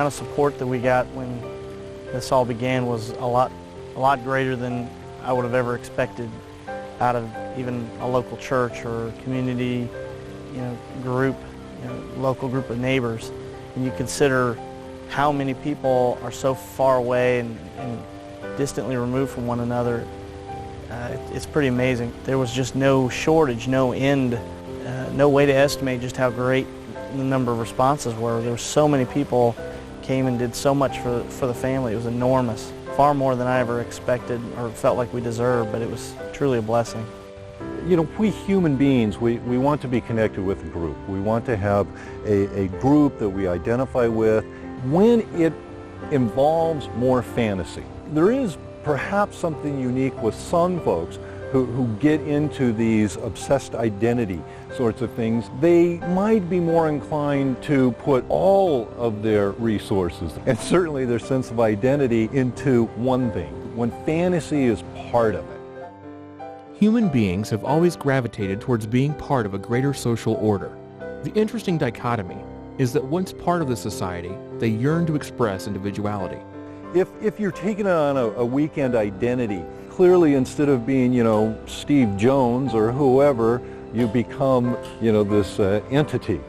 of support that we got when this all began was a lot greater than I would have ever expected out of even a local church or community, group, local group of neighbors. And you consider how many people are so far away and distantly removed from one another. It's pretty amazing. There was just no shortage, no end, no way to estimate just how great the number of responses were. There were so many people came and did so much for the family. It was enormous, far more than I ever expected or felt like we deserved, but it was truly a blessing. We human beings, we want to be connected with a group. We want to have a group that we identify with. When it involves more fantasy, there is perhaps something unique with some folks who get into these obsessed identity sorts of things. They might be more inclined to put all of their resources and certainly their sense of identity into one thing, when fantasy is part of it. Human beings have always gravitated towards being part of a greater social order. The interesting dichotomy is that once part of the society, they yearn to express individuality. If you're taking on a weekend identity, clearly instead of being, Steve Jones or whoever, you become, this entity.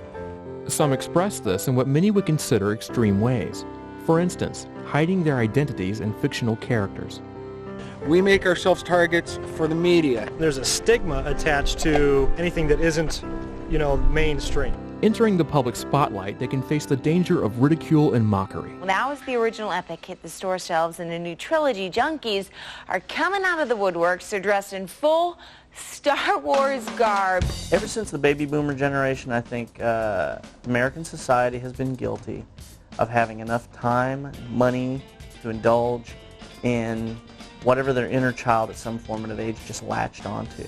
Some express this in what many would consider extreme ways. For instance, hiding their identities in fictional characters. We make ourselves targets for the media. There's a stigma attached to anything that isn't, mainstream. Entering the public spotlight, they can face the danger of ridicule and mockery. Now as the original epic hit the store shelves in a new trilogy, junkies are coming out of the woodworks. They're dressed in full Star Wars garb. Ever since the baby boomer generation, I think American society has been guilty of having enough time, money to indulge in whatever their inner child at some formative age just latched onto.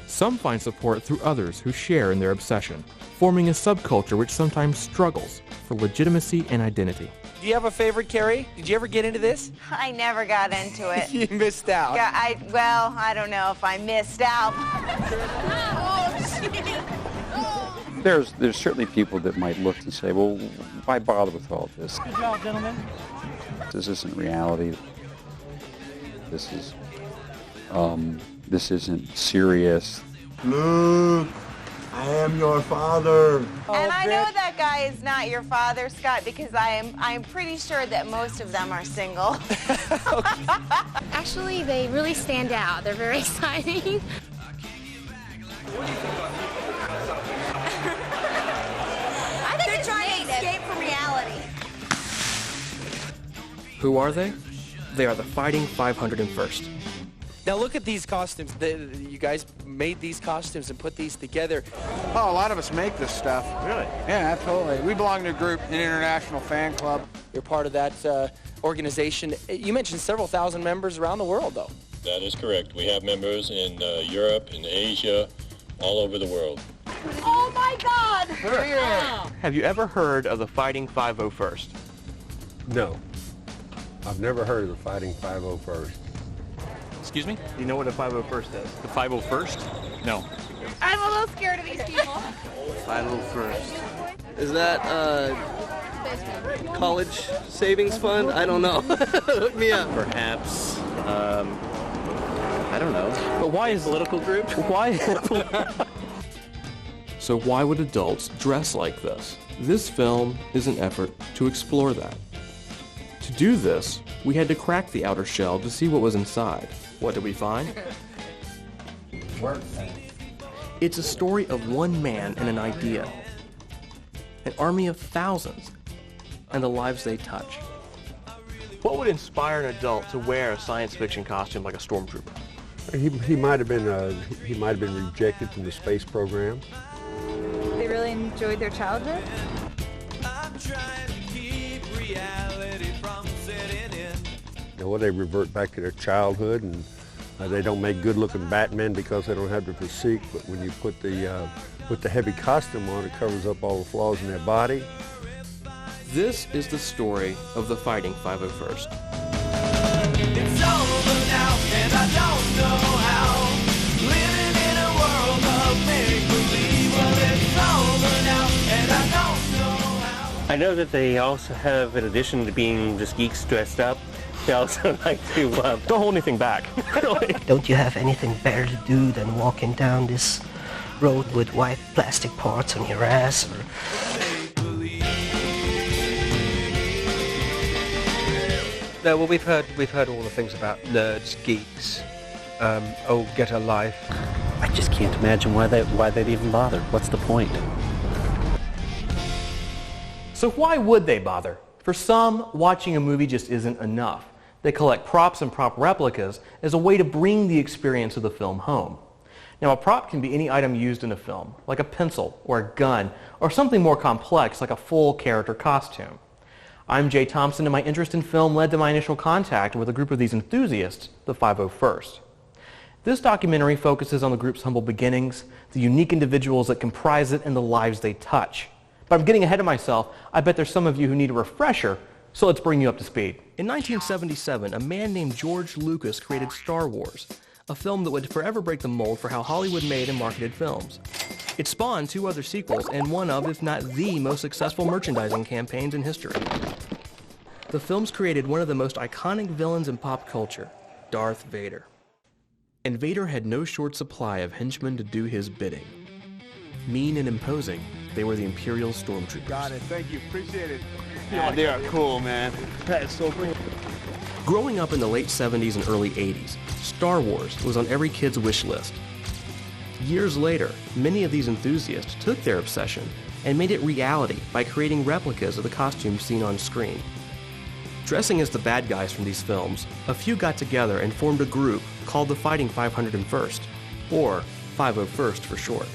Some find support through others who share in their obsession, forming a subculture which sometimes struggles for legitimacy and identity. Do you have a favorite, Carrie? Did you ever get into this? I never got into it. You missed out. Yeah, I don't know if I missed out. There's certainly people that might look and say, well, why bother with all this? Good job, gentlemen. This isn't reality. This isn't serious. Luke, I am your father. And I know that guy is not your father, Scott, because I am pretty sure that most of them are single. Actually, they really stand out. They're very exciting. I think they're trying to escape from reality. Who are they? They are the Fighting 501st. Now look at these costumes. You guys made these costumes and put these together. Oh, a lot of us make this stuff. Really? Yeah, absolutely. We belong to a group, an international fan club. You're part of that organization. You mentioned several thousand members around the world, though. That is correct. We have members in Europe, in Asia, all over the world. Oh my God! Sure. Have you ever heard of the Fighting 501st? No. I've never heard of the Fighting 501st. Excuse me? Do you know what a 501st is? The 501st? No. I'm a little scared of these people. 501st. Is that college savings fund? I don't know. Hook me up. Perhaps. I don't know. But why is political group? Why? So why would adults dress like this? This film is an effort to explore that. To do this, we had to crack the outer shell to see what was inside. What did we find? It's a story of one man and an idea, an army of thousands, and the lives they touch. What would inspire an adult to wear a science fiction costume like a stormtrooper? He might have been rejected from the space program. They really enjoyed their childhood. They revert back to their childhood, and they don't make good-looking Batmen because they don't have the physique. But when you put the heavy costume on, it covers up all the flaws in their body. This is the story of the Fighting 501st. It's over now, and I don't know how. Living in a world of make-believe. Well, it's over now, and I don't know how. I know that they also have, in addition to being just geeks dressed up, they also like to don't hold anything back. Really. Don't you have anything better to do than walking down this road with white plastic parts on your ass? No, well, we've heard all the things about nerds, geeks, oh, get a life. I just can't imagine why they'd even bother. What's the point? So why would they bother? For some, watching a movie just isn't enough. They collect props and prop replicas as a way to bring the experience of the film home. Now, a prop can be any item used in a film, like a pencil or a gun, or something more complex like a full character costume. I'm Jay Thompson, and my interest in film led to my initial contact with a group of these enthusiasts, the 501st. This documentary focuses on the group's humble beginnings, the unique individuals that comprise it, and the lives they touch. But I'm getting ahead of myself. I bet there's some of you who need a refresher, so let's bring you up to speed. In 1977, a man named George Lucas created Star Wars, a film that would forever break the mold for how Hollywood made and marketed films. It spawned 2 other sequels and one of, if not the most successful merchandising campaigns in history. The films created one of the most iconic villains in pop culture, Darth Vader. And Vader had no short supply of henchmen to do his bidding. Mean and imposing, they were the Imperial Stormtroopers. Got it. Thank you. Appreciate it. Yeah, they are cool, man. That is so cool. Growing up in the late 70s and early 80s, Star Wars was on every kid's wish list. Years later, many of these enthusiasts took their obsession and made it reality by creating replicas of the costumes seen on screen. Dressing as the bad guys from these films, a few got together and formed a group called the Fighting 501st, or 501st for short.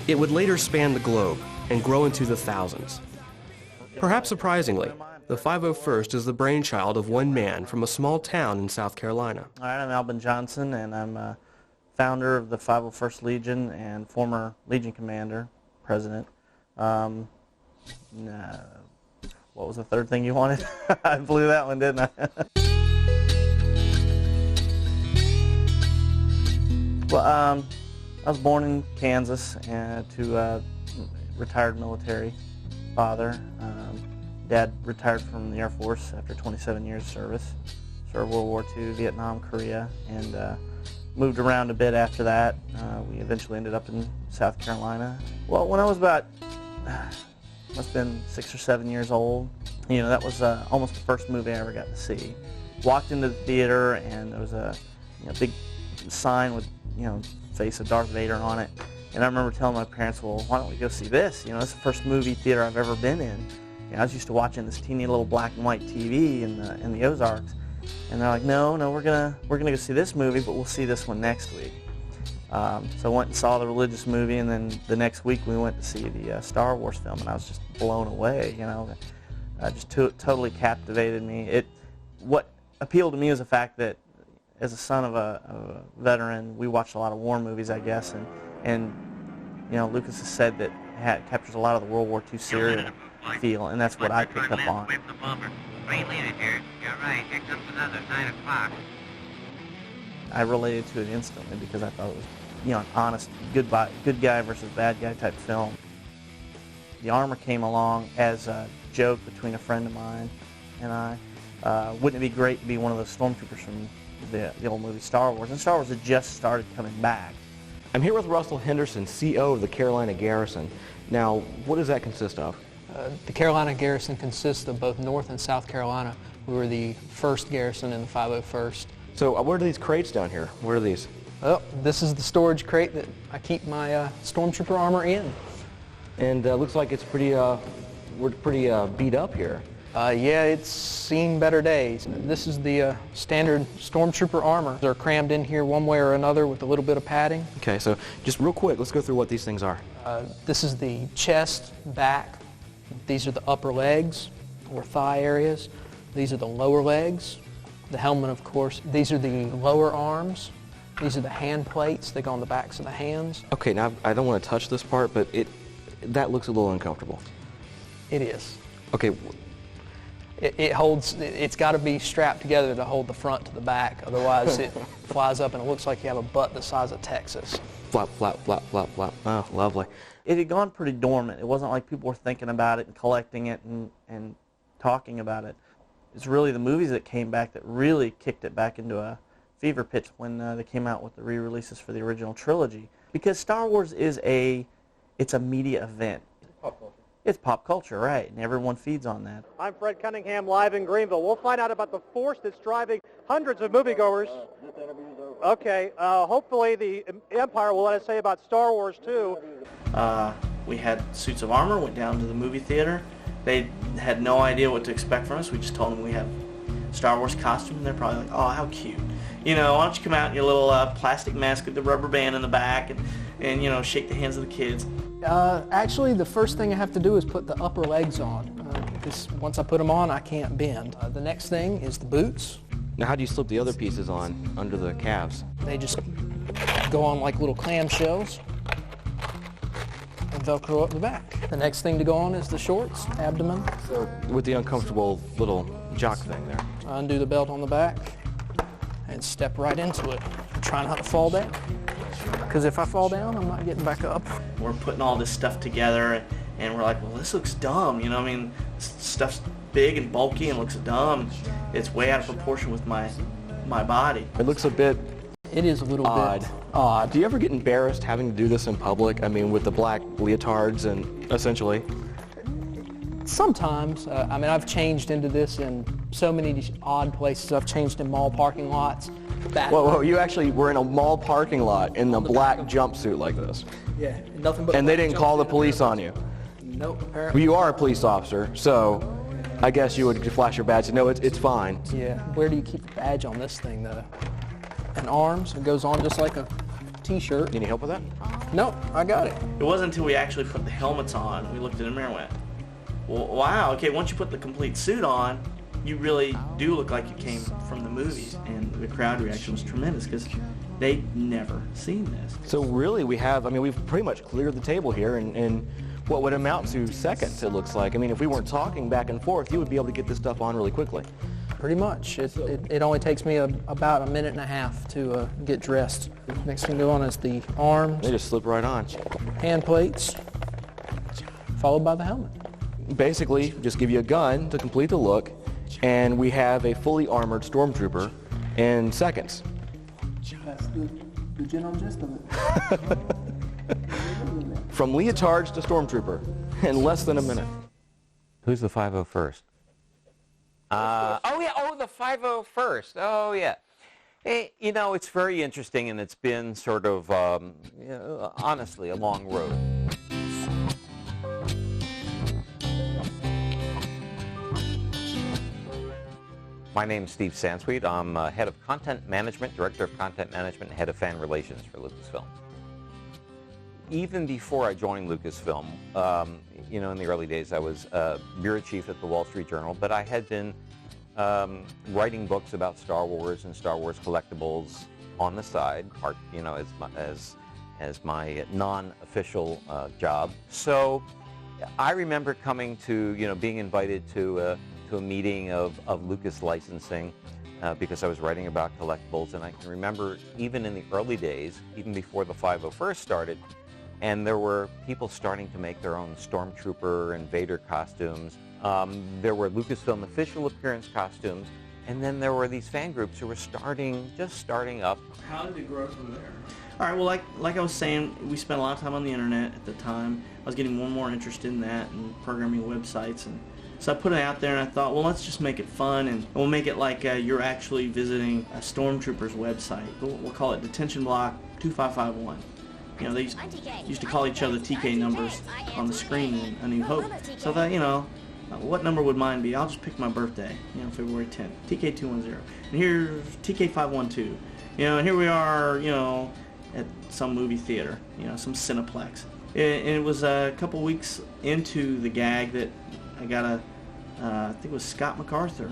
It would later span the globe and grow into the thousands. Perhaps surprisingly, the 501st is the brainchild of one man from a small town in South Carolina. All right, I'm Alvin Johnson, and I'm founder of the 501st Legion and former Legion commander, president. What was the third thing you wanted? I blew that one, didn't I? Well, I was born in Kansas to a retired military father. Dad retired from the Air Force after 27 years of service. Served World War II, Vietnam, Korea, and moved around a bit after that. We eventually ended up in South Carolina. Well, when I was about, must have been 6 or 7 years old, you know, that was almost the first movie I ever got to see. Walked into the theater and there was a big sign with, face of Darth Vader on it. And I remember telling my parents, well, why don't we go see this? You know, it's the first movie theater I've ever been in. I was used to watching this teeny little black and white TV in the Ozarks. And they're like, no, we're gonna go see this movie, but we'll see this one next week. So I went and saw the religious movie, and then the next week we went to see the Star Wars film, and I was just blown away. Just totally captivated me. What appealed to me was the fact that, as a son of a veteran, we watched a lot of war movies, I guess, and Lucas has said that it captures a lot of the World War II serial feel, and that's what I picked up on. Green leader here. You're right. Here comes another 9 o'clock. I related to it instantly because I thought it was, an honest, good guy versus bad guy type film. The armor came along as a joke between a friend of mine and I. Wouldn't it be great to be one of those stormtroopers from the old movie Star Wars? And Star Wars had just started coming back. I'm here with Russell Henderson, CO of the Carolina Garrison. Now, what does that consist of? The Carolina Garrison consists of both North and South Carolina. We were the first garrison in the 501st. So where are these crates down here? Where are these? Well, this is the storage crate that I keep my stormtrooper armor in. And looks like it's we're pretty beat up here. Yeah, it's seen better days. This is the standard stormtrooper armor. They're crammed in here one way or another with a little bit of padding. Okay, so just real quick, let's go through what these things are. This is the chest, back. These are the upper legs or thigh areas. These are the lower legs. The helmet, of course. These are the lower arms. These are the hand plates. They go on the backs of the hands. Okay, now I don't want to touch this part, but that looks a little uncomfortable. It is. Okay, it holds, it's got to be strapped together to hold the front to the back. Otherwise, it flies up and it looks like you have a butt the size of Texas. Flap, flap, flap, flap, flap. Oh, lovely. It had gone pretty dormant. It wasn't like people were thinking about it and collecting it and talking about it. It's really the movies that came back that really kicked it back into a fever pitch when they came out with the re-releases for the original trilogy. Because Star Wars is it's a media event. Pop culture. It's pop culture, right, and everyone feeds on that. I'm Fred Cunningham, live in Greenville. We'll find out about the force that's driving hundreds of moviegoers. Okay, hopefully the Empire will let us say about Star Wars too. We had suits of armor, went down to the movie theater. They had no idea what to expect from us. We just told them we have Star Wars costume, and they're probably like, oh, how cute. You know, why don't you come out in your little plastic mask with the rubber band in the back and you know, shake the hands of the kids. Actually, the first thing I have to do is put the upper legs on, because once I put them on, I can't bend. The next thing is the boots. Now, how do you slip the other pieces on under the calves? They just go on like little clamshells and Velcro up the back. The next thing to go on is the shorts, abdomen. So, with the uncomfortable little jock thing there. Undo the belt on the back and step right into it. Try not to fall down. Because if I fall down, I'm not getting back up. We're putting all this stuff together, and we're like, well, this looks dumb. You know, I mean, stuff's big and bulky and looks dumb. It's way out of proportion with my body. It looks a bit It is a little odd. bit odd. Do you ever get embarrassed having to do this in public? I mean, with the black leotards and essentially? Sometimes. I mean, I've changed into this in so many odd places. I've changed in mall parking lots. Whoa, you actually were in a mall parking lot in a black jumpsuit like this. Yeah, nothing but. And they didn't call the police on you? Nope, apparently. Well, you are a police officer, so I guess you would flash your badge and no, it's fine. Yeah, where do you keep the badge on this thing, though? And arms, it goes on just like a t-shirt. Need any help with that? Nope, I got it. It wasn't until we actually put the helmets on, we looked in the mirror and went, well, wow, okay, once you put the complete suit on, you really do look like you came from the movies. And the crowd reaction was tremendous because they'd never seen this. So really we've pretty much cleared the table here in what would amount to seconds, it looks like. I mean, if we weren't talking back and forth, you would be able to get this stuff on really quickly. Pretty much. It only takes me about a minute and a half to get dressed. Next thing to go on is the arms. They just slip right on. Hand plates, followed by the helmet. Basically, just give you a gun to complete the look, and we have a fully armored stormtrooper in seconds. That's the general gist of it. From leotards to stormtrooper in less than a minute. Who's the 501st? The 501st. Oh, yeah. You know, it's very interesting, and it's been sort of, honestly, a long road. My name's Steve Sansweet. I'm head of content management, director of content management, and head of fan relations for Lucasfilm. Even before I joined Lucasfilm, in the early days, I was bureau chief at the Wall Street Journal, but I had been writing books about Star Wars and Star Wars collectibles on the side, as my non-official job. So I remember coming to, being invited to a meeting of Lucas licensing because I was writing about collectibles, and I can remember even in the early days, even before the 501st started, and there were people starting to make their own Stormtrooper and Vader costumes. There were Lucasfilm official appearance costumes, and then there were these fan groups who were just starting up. How did it grow from there? All right, well, like I was saying, we spent a lot of time on the internet at the time. I was getting more and more interested in that and programming websites, and so I put it out there, and I thought, well, let's just make it fun, and we'll make it like you're actually visiting a Stormtroopers website. We'll call it Detention Block 2551. You know, they used to call each other TK numbers on the screen in A New Hope. So I thought, what number would mine be? I'll just pick my birthday, February 10th, TK210. And here's TK512. And here we are, at some movie theater, some Cineplex. And it was a couple weeks into the gag that I got I think it was Scott MacArthur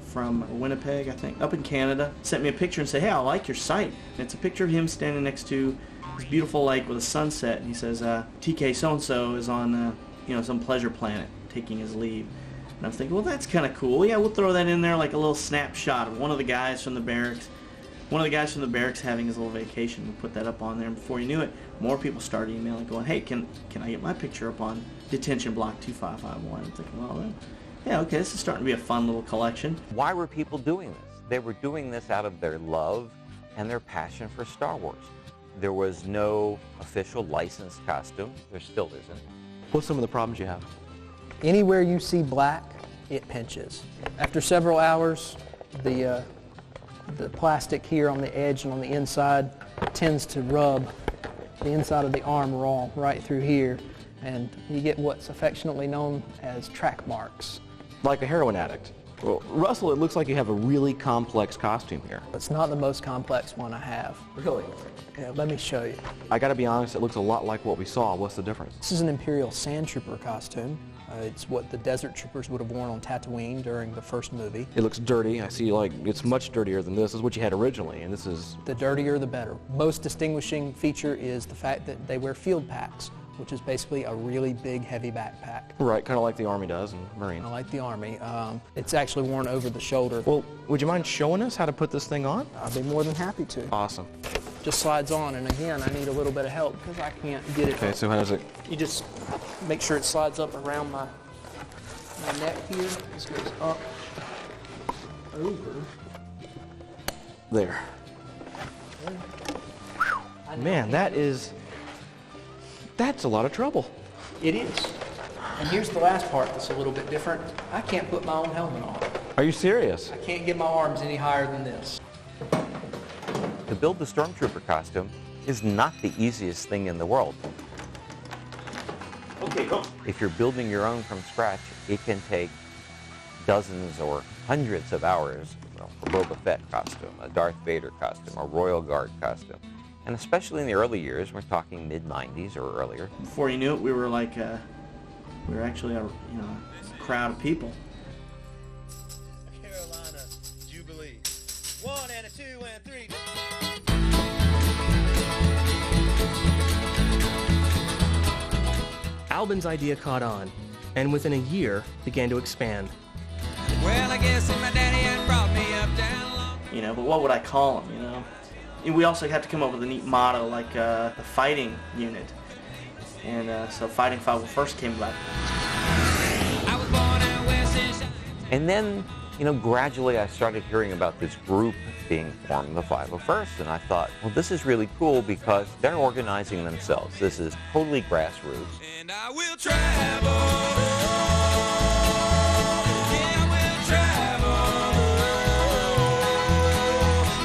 from Winnipeg, I think, up in Canada, sent me a picture and said, hey, I like your site. And it's a picture of him standing next to this beautiful lake with a sunset, and he says, TK so-and-so is on, some pleasure planet taking his leave. And I'm thinking, well, that's kind of cool. Yeah, we'll throw that in there like a little snapshot of one of the guys from the barracks. One of the guys from the barracks having his little vacation. We'll put that up on there. And before you knew it, more people started emailing going, hey, can I get my picture up on Detention Block 2551? I'm thinking, well, yeah, okay, this is starting to be a fun little collection. Why were people doing this? They were doing this out of their love and their passion for Star Wars. There was no official licensed costume. There still isn't. What's some of the problems you have? Anywhere you see black, it pinches. After several hours, the plastic here on the edge and on the inside tends to rub the inside of the arm raw right through here, and you get what's affectionately known as track marks. Like a heroin addict. Well, Russell, it looks like you have a really complex costume here. It's not the most complex one I have. Really? Yeah, let me show you. I gotta be honest, it looks a lot like what we saw. What's the difference? This is an Imperial Sand Trooper costume. It's what the Desert Troopers would have worn on Tatooine during the first movie. It looks dirty. I see, like, it's much dirtier than this. This is what you had originally, and this is... The dirtier, the better. Most distinguishing feature is the fact that they wear field packs, which is basically a really big, heavy backpack. Right, kind of like the Army does and Marines. I like the Army. It's actually worn over the shoulder. Well, would you mind showing us how to put this thing on? I'd be more than happy to. Awesome. Just slides on, and again, I need a little bit of help because I can't get it. Okay, so how does it... You just make sure it slides up around my neck here. This goes up, over. There. Man, that's a lot of trouble. It is. And here's the last part that's a little bit different. I can't put my own helmet on. Are you serious? I can't get my arms any higher than this. To build the Stormtrooper costume is not the easiest thing in the world. Okay, go. If you're building your own from scratch, it can take dozens or hundreds of hours. Well, a Boba Fett costume, a Darth Vader costume, a Royal Guard costume. And especially in the early years, we're talking mid-90s or earlier. Before you knew it, we were like, we were actually a crowd of people. Carolina Jubilee. 1 and a 2 and 3. Albin's idea caught on, and within a year began to expand. Well, I guess my daddy had brought me up down. But what would I call them, And we also had to come up with a neat motto, like the fighting unit. And so Fighting 501st came about. And then, gradually I started hearing about this group being formed, the 501st, and I thought, well, this is really cool because they're organizing themselves. This is totally grassroots. And I will travel. Yeah, I will travel.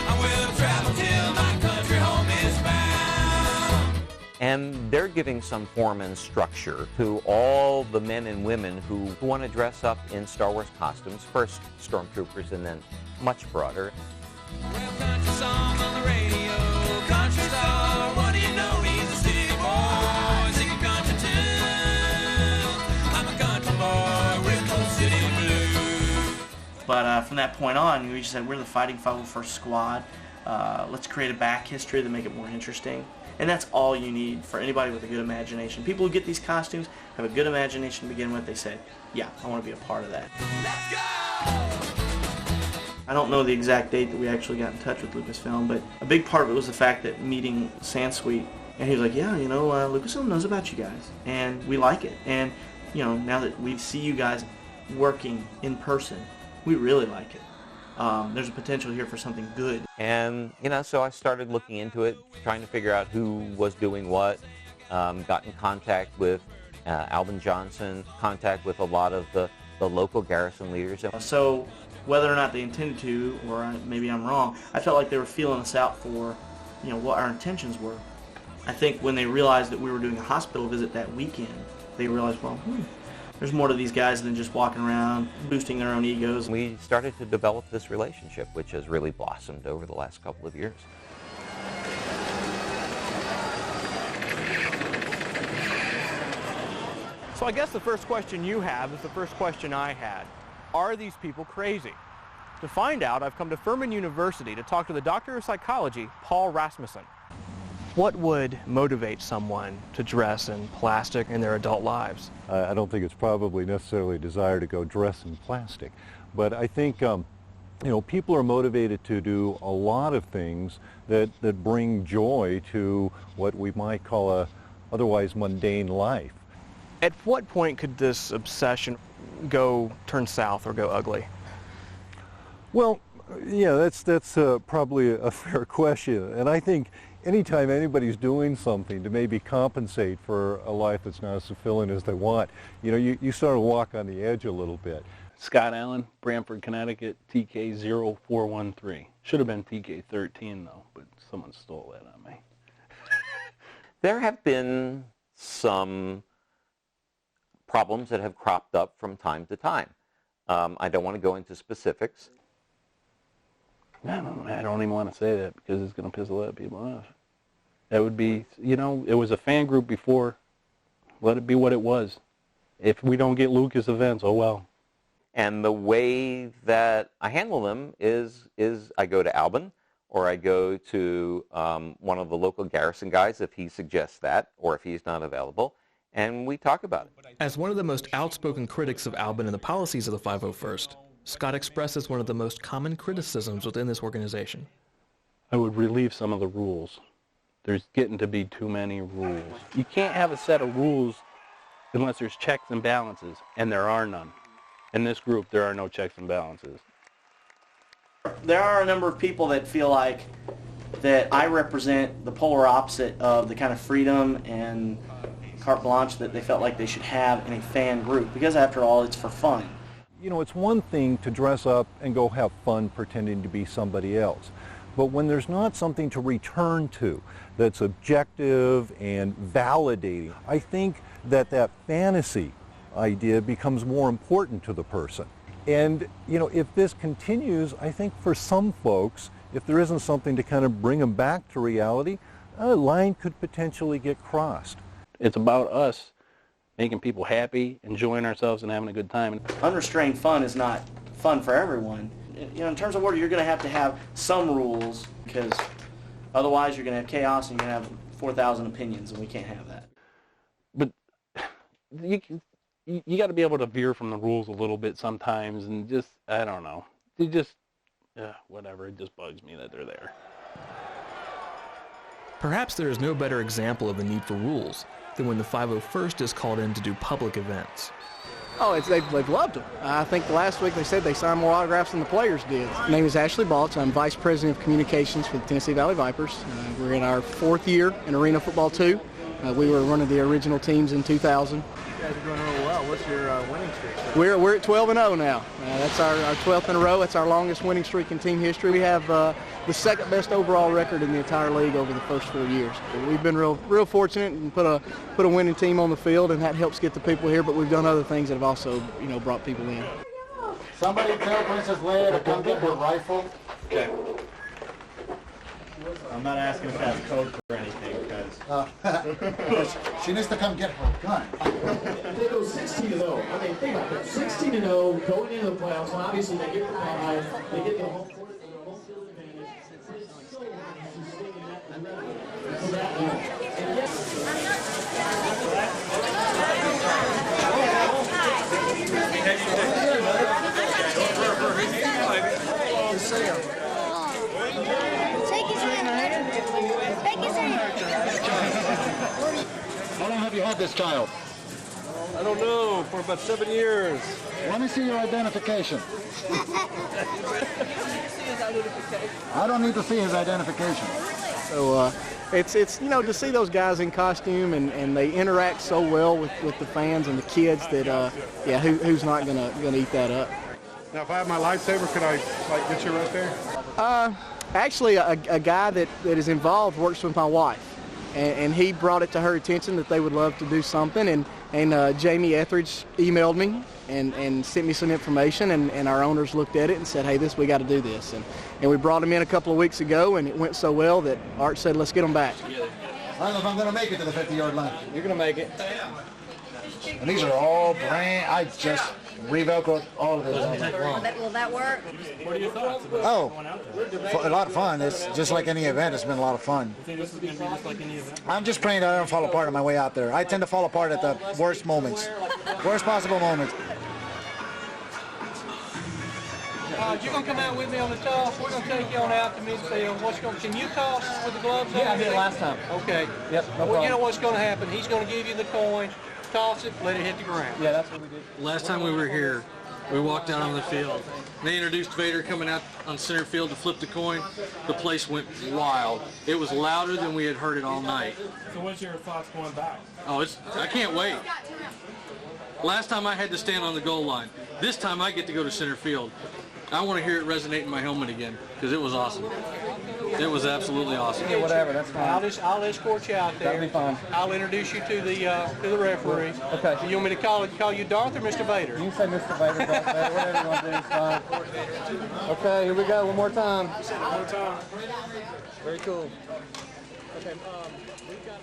I will travel till my country home is found. And they're giving some form and structure to all the men and women who want to dress up in Star Wars costumes, first Stormtroopers and then much broader. Well, country song on the radio, country star, what do you know? He's a city boy, singing country tunes. I'm a country boy with those city blues. But from that point on, we just said, we're the Fighting 501st Squad. Let's create a back history to make it more interesting. And that's all you need for anybody with a good imagination. People who get these costumes have a good imagination to begin with. They say, yeah, I want to be a part of that. Let's go! I don't know the exact date that we actually got in touch with Lucasfilm, but a big part of it was the fact that meeting Sansweet, and he was like, yeah, Lucasfilm knows about you guys, and we like it. And, now that we see you guys working in person, we really like it. There's a potential here for something good. And, so I started looking into it, trying to figure out who was doing what, got in contact with Albin Johnson, contact with a lot of the local garrison leaders. So whether or not they intended to, or maybe I'm wrong, I felt like they were feeling us out for, what our intentions were. I think when they realized that we were doing a hospital visit that weekend, they realized, well, there's more to these guys than just walking around, boosting their own egos. We started to develop this relationship, which has really blossomed over the last couple of years. So I guess the first question you have is the first question I had. Are these people crazy? To find out, I've come to Furman University to talk to the Doctor of Psychology, Paul Rasmussen. What would motivate someone to dress in plastic in their adult lives? I don't think it's probably necessarily a desire to go dress in plastic, but I think people are motivated to do a lot of things that bring joy to what we might call a otherwise mundane life. At what point could this obsession turn south or go ugly? Well, yeah, that's probably a fair question, and I think anytime anybody's doing something to maybe compensate for a life that's not as fulfilling as they want, you sort of walk on the edge a little bit. Scott Allen, Brantford, Connecticut, TK0413. Should have been TK13 though, but someone stole that on me. There have been some problems that have cropped up from time to time. I don't want to go into specifics. I don't even want to say that because it's going to piss a lot of people off. That would be, it was a fan group before. Let it be what it was. If we don't get Lucas events, oh well. And the way that I handle them is I go to Albin, or I go to one of the local garrison guys if he suggests that, or if he's not available, and we talk about it. As one of the most outspoken critics of Albin and the policies of the 501st, Scott expresses one of the most common criticisms within this organization. I would relieve some of the rules. There's getting to be too many rules. You can't have a set of rules unless there's checks and balances, and there are none. In this group, there are no checks and balances. There are a number of people that feel like that I represent the polar opposite of the kind of freedom and carte blanche that they felt like they should have in a fan group, because after all, it's for fun. It's one thing to dress up and go have fun pretending to be somebody else. But when there's not something to return to that's objective and validating, I think that fantasy idea becomes more important to the person. And, if this continues, I think for some folks, if there isn't something to kind of bring them back to reality, a line could potentially get crossed. It's about us making people happy, enjoying ourselves, and having a good time. Unrestrained fun is not fun for everyone. In terms of order, you're going to have some rules, because otherwise you're going to have chaos and you're going to have 4,000 opinions, and we can't have that. But you got to be able to veer from the rules a little bit sometimes, and just, I don't know. Whatever, it just bugs me that they're there. Perhaps there is no better example of the need for rules than when the 501st is called in to do public events. Oh, they've loved them. I think last week they said they signed more autographs than the players did. My name is Ashley Balch. I'm Vice President of Communications for the Tennessee Valley Vipers. We're in our 4th year in Arena Football 2. We were one of the original teams in 2000. You guys are doing really well. What's your winning streak? We're at 12-0 now. That's our 12th in a row. That's our longest winning streak in team history. We have the second best overall record in the entire league over the first 4 years. We've been real fortunate and put a winning team on the field, and that helps get the people here. But we've done other things that have also brought people in. Somebody tell Princess Leia to come get her rifle. Okay. I'm not asking if that's code for anything, because she needs to come get her gun. They go 16-0. I mean, think about that. 16-0 going into the playoffs, and obviously they get the bye, they get the home court field advantage. It's so hard to stay in that long. And How long have you had this child? I don't know, for about 7 years. Let me see your identification. I don't need to see his identification. So it's to see those guys in costume and they interact so well with the fans and the kids that who's not gonna eat that up. Now, if I have my lightsaber, could I get you right there? Actually, a guy that is involved works with my wife. And he brought it to her attention that they would love to do something, and Jamie Etheridge emailed me and sent me some information, and our owners looked at it and said, hey, we got to do this. And we brought him in a couple of weeks ago, and it went so well that Art said, let's get them back. I don't know if I'm going to make it to the 50-yard line. You're going to make it. And these are all brand, re-velcroed all of it. Will that work? What are your thoughts about going out there? A lot of fun. It's just like any event. It's been a lot of fun. You think this is going to be just like any event? I'm just praying that I don't fall apart on my way out there. I tend to fall apart at the worst moments, worst possible moments. You're going to come out with me on the toss. We're going to take you on out to midfield. Can you toss with the gloves on? Yeah, I did it last time. Okay. Yep, no Well, you know problem. what's going to happen. He's going to give you the coin, toss it, let it hit the ground. Yeah, that's what we did. Last time we were here, we walked out on the field. They introduced Vader coming out on center field to flip the coin. The place went wild. It was louder than we had heard it all night. So what's your thoughts going back? Oh, I can't wait. Last time I had to stand on the goal line. This time I get to go to center field. I want to hear it resonate in my helmet again because it was awesome. It was absolutely awesome. Yeah, whatever, that's fine. I'll escort you out there. That'll be fine. I'll introduce you to the referee. Okay. So you want me to call you Darth or Mr. Vader? You can say Mr. Vader, Darth Vader, whatever you want to do is fine. Okay, here we go, one more time. One more time. Very cool. Okay, we've got...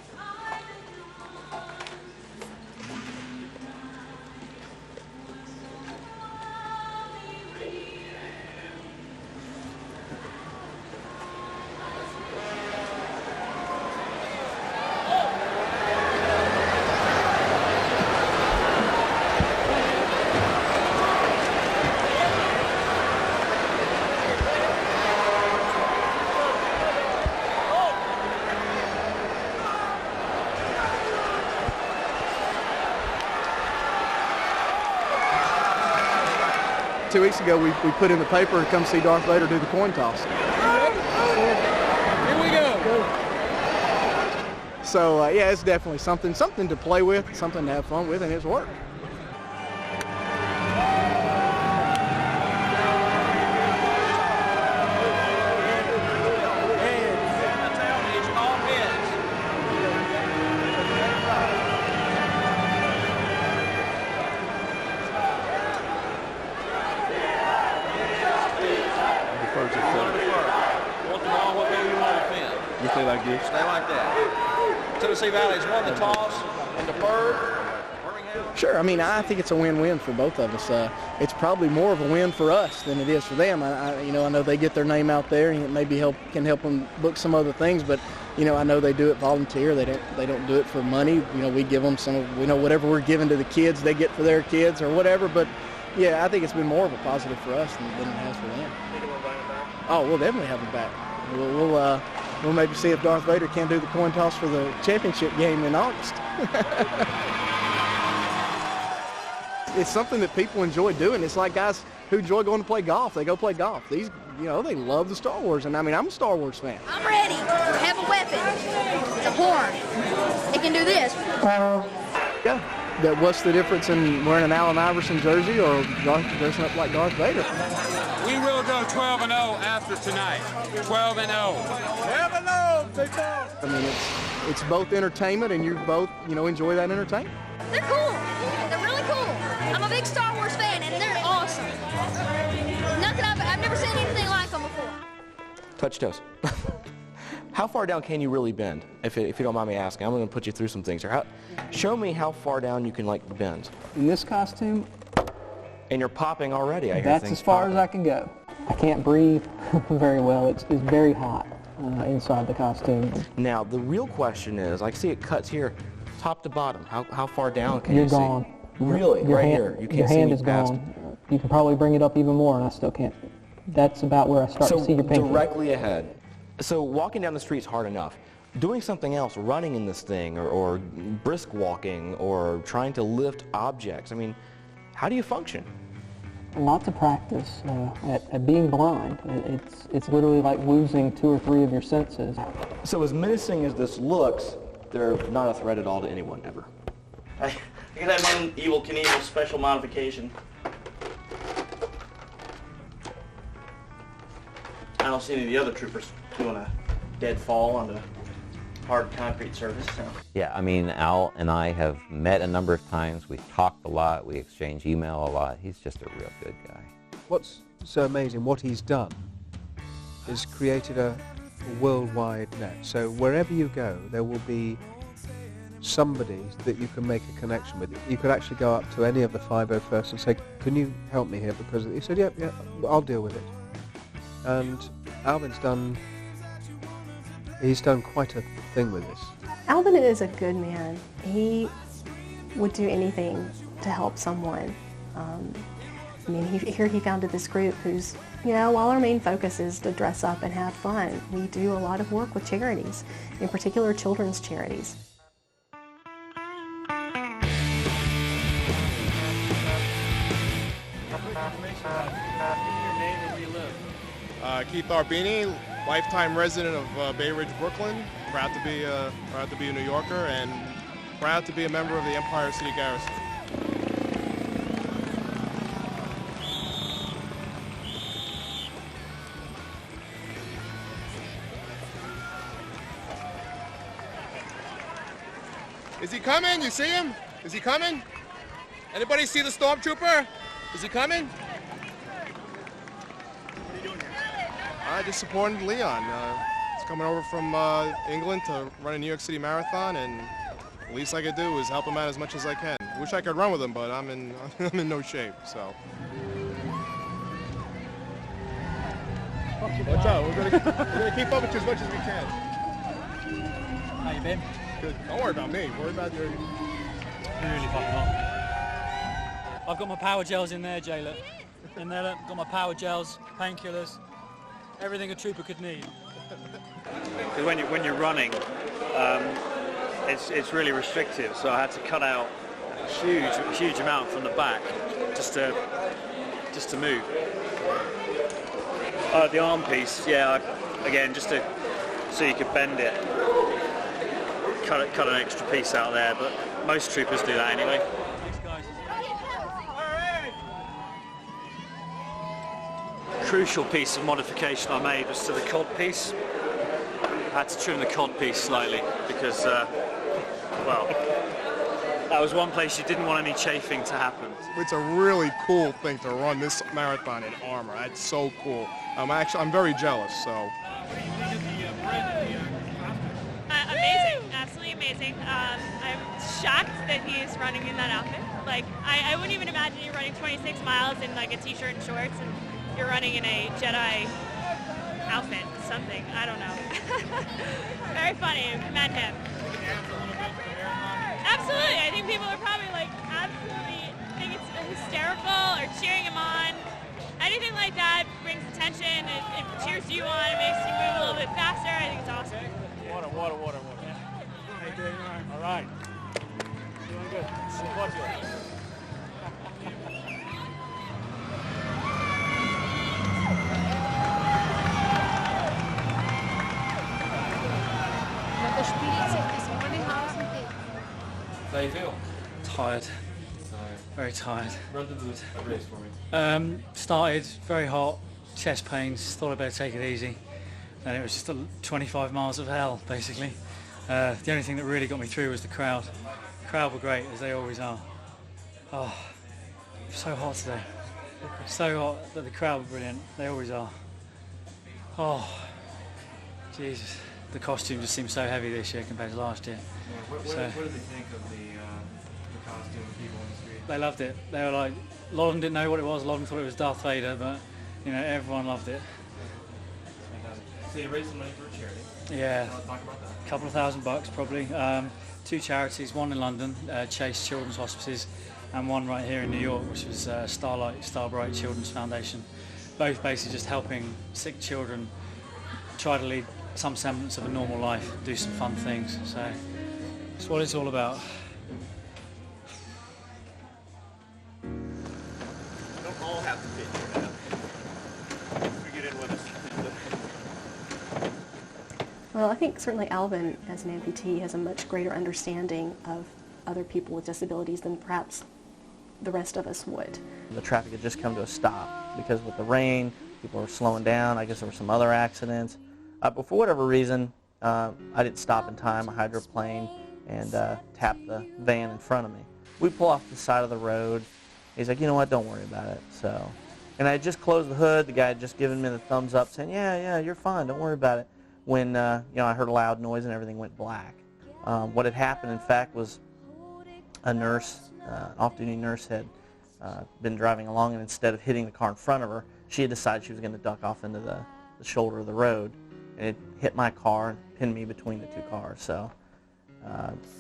2 weeks ago, we put in the paper to come see Darth Vader do the coin toss. Here we go. So yeah, it's definitely something to play with, something to have fun with, and it's worked. You stay like this? Stay like that. Tennessee Valley's won the toss and deferred. Sure, I mean, I think it's a win-win for both of us. It's probably more of a win for us than it is for them. I know they get their name out there, and it maybe can help them book some other things. But I know they do it volunteer. They don't do it for money. We give them some of whatever we're giving to the kids, they get for their kids or whatever. But yeah, I think it's been more of a positive for us than it has for them. Oh, we'll definitely have them back. We'll maybe see if Darth Vader can do the coin toss for the championship game in August. It's something that people enjoy doing. It's like guys who enjoy going to play golf. They go play golf. These, they love the Star Wars, and I mean, I'm a Star Wars fan. I'm ready. I have a weapon. It's a horn. It can do this. Yeah. What's the difference in wearing an Allen Iverson jersey or dressing up like Darth Vader? We will go 12-0 after tonight. 12-0. 12-0, people. I mean, it's both entertainment, and you both, enjoy that entertainment. They're cool. They're really cool. I'm a big Star Wars fan, and they're awesome. I've never seen anything like them before. Touch toes. How far down can you really bend, if you don't mind me asking? I'm going to put you through some things here. Show me how far down you can bend. In this costume, and you're popping already. I hear that's things as far popping. as I can go. I can't breathe very well. It's very hot inside the costume. Now the real question is, I see it cuts here, top to bottom. How far down can You're you gone. see? Really, Your right hand, here. You can't your see hand me is past. gone. You can probably bring it up even more, and I still can't. That's about where I start to see your pinky. Directly ahead. So walking down the street is hard enough. Doing something else, running in this thing, or brisk walking, or trying to lift objects. I mean, how do you function? Lots of practice at being blind. It's literally like losing 2 or 3 of your senses. So as menacing as this looks, they're not a threat at all to anyone ever. I got that one Evel Knievel special modification. I don't see any of the other troopers doing a dead fall on the hard concrete surface. So. Yeah, I mean, Al and I have met a number of times. We've talked a lot. We exchange email a lot. He's just a real good guy. What's so amazing, what he's done is created a worldwide net. So wherever you go, there will be somebody that you can make a connection with. You could actually go up to any of the 501st and say, can you help me here? Because he said, yeah, I'll deal with it. And Alvin's done quite a thing with this. Alvin is a good man. He would do anything to help someone. I mean, here he founded this group who's, while our main focus is to dress up and have fun, we do a lot of work with charities, in particular children's charities. Keith Arbini, lifetime resident of Bay Ridge, Brooklyn. Proud to be a New Yorker, and proud to be a member of the Empire City Garrison. Is he coming? You see him? Is he coming? Anybody see the Stormtrooper? Is he coming? Just supporting Leon. He's coming over from England to run a New York City Marathon, and the least I could do is help him out as much as I can. Wish I could run with him, but I'm in no shape. So. Watch out! We're gonna keep up with you as much as we can. How you been? Good. Don't worry about me. Worry about your. Really fucking hot. I've got my power gels in there, Jay. Look. In there, look. Got my power gels, painkillers. Everything a trooper could need. Because when you're running, it's really restrictive. So I had to cut out a huge amount from the back just to move. The arm piece, yeah. Again, just so you could bend it. Cut an extra piece out there, but most troopers do that anyway. Crucial piece of modification I made was to the cod piece. I had to trim the cod piece slightly because, well, that was one place you didn't want any chafing to happen. It's a really cool thing to run this marathon in armor. That's so cool. I'm very jealous. So. Amazing, absolutely amazing. I'm shocked that he's running in that outfit. Like, I wouldn't even imagine you running 26 miles in like a t-shirt and shorts, and you're running in a Jedi outfit, something, I don't know. Very funny, commend him. Absolutely, I think people are probably like absolutely think it's hysterical or cheering him on. Anything like that brings attention, it cheers you on, it makes you move a little bit faster. I think it's awesome. Water. How you doing? All right. Doing good. Support you. How you feel? Tired. Very tired. Run to the race for me. Started very hot, chest pains, thought I'd better take it easy. And it was just 25 miles of hell, basically. The only thing that really got me through was the crowd. The crowd were great, as they always are. Oh, so hot today. So hot that the crowd were brilliant. They always are. Oh, Jesus. The costume just seems so heavy this year compared to last year. What did they think of the costume of people on the street? They loved it. They were like, a lot of them didn't know what it was. A lot of them thought it was Darth Vader, but everyone loved it. So you raised some money for a charity. Yeah, Talk about that. a couple of $1,000 probably. 2 charities, one in London, Chase Children's Hospices, and one right here in New York, which was Starbright Children's Foundation. Both basically just helping sick children try to lead some semblance of a normal life, do some fun things. So that's what it's all about. Don't all have to pitch that. We get in with us. Well, I think certainly Alvin, as an amputee, has a much greater understanding of other people with disabilities than perhaps the rest of us would. The traffic had just come to a stop because with the rain, people were slowing down. I guess there were some other accidents. But for whatever reason, I didn't stop in time. I hydroplaned and tapped the van in front of me. We pull off the side of the road. He's like, you know what, don't worry about it. So, and I had just closed the hood. The guy had just given me the thumbs up saying, yeah, you're fine, don't worry about it. When I heard a loud noise and everything went black. What had happened, in fact, was a nurse, off-duty nurse, had been driving along, and instead of hitting the car in front of her, she had decided she was going to duck off into the shoulder of the road, and it hit my car and pinned me between the two cars. So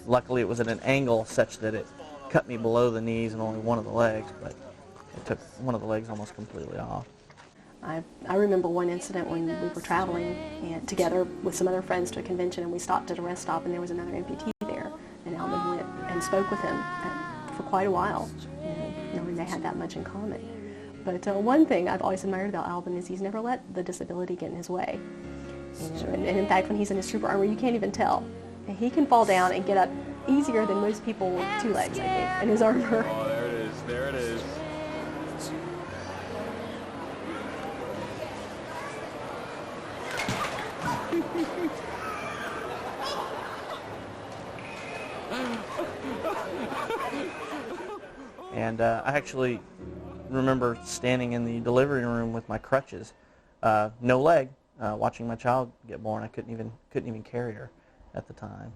luckily it was at an angle such that it cut me below the knees and only one of the legs, but it took one of the legs almost completely off. I remember one incident when we were traveling together with some other friends to a convention, and we stopped at a rest stop, and there was another amputee there, and Alvin went and spoke with him for quite a while, knowing they had that much in common. But one thing I've always admired about Alvin is he's never let the disability get in his way. And in fact, when he's in his trooper armor, you can't even tell. And he can fall down and get up easier than most people with two legs, I think, in his armor. Oh, there it is. There it is. And I actually remember standing in the delivery room with my crutches, no leg, watching my child get born. I couldn't even carry her at the time.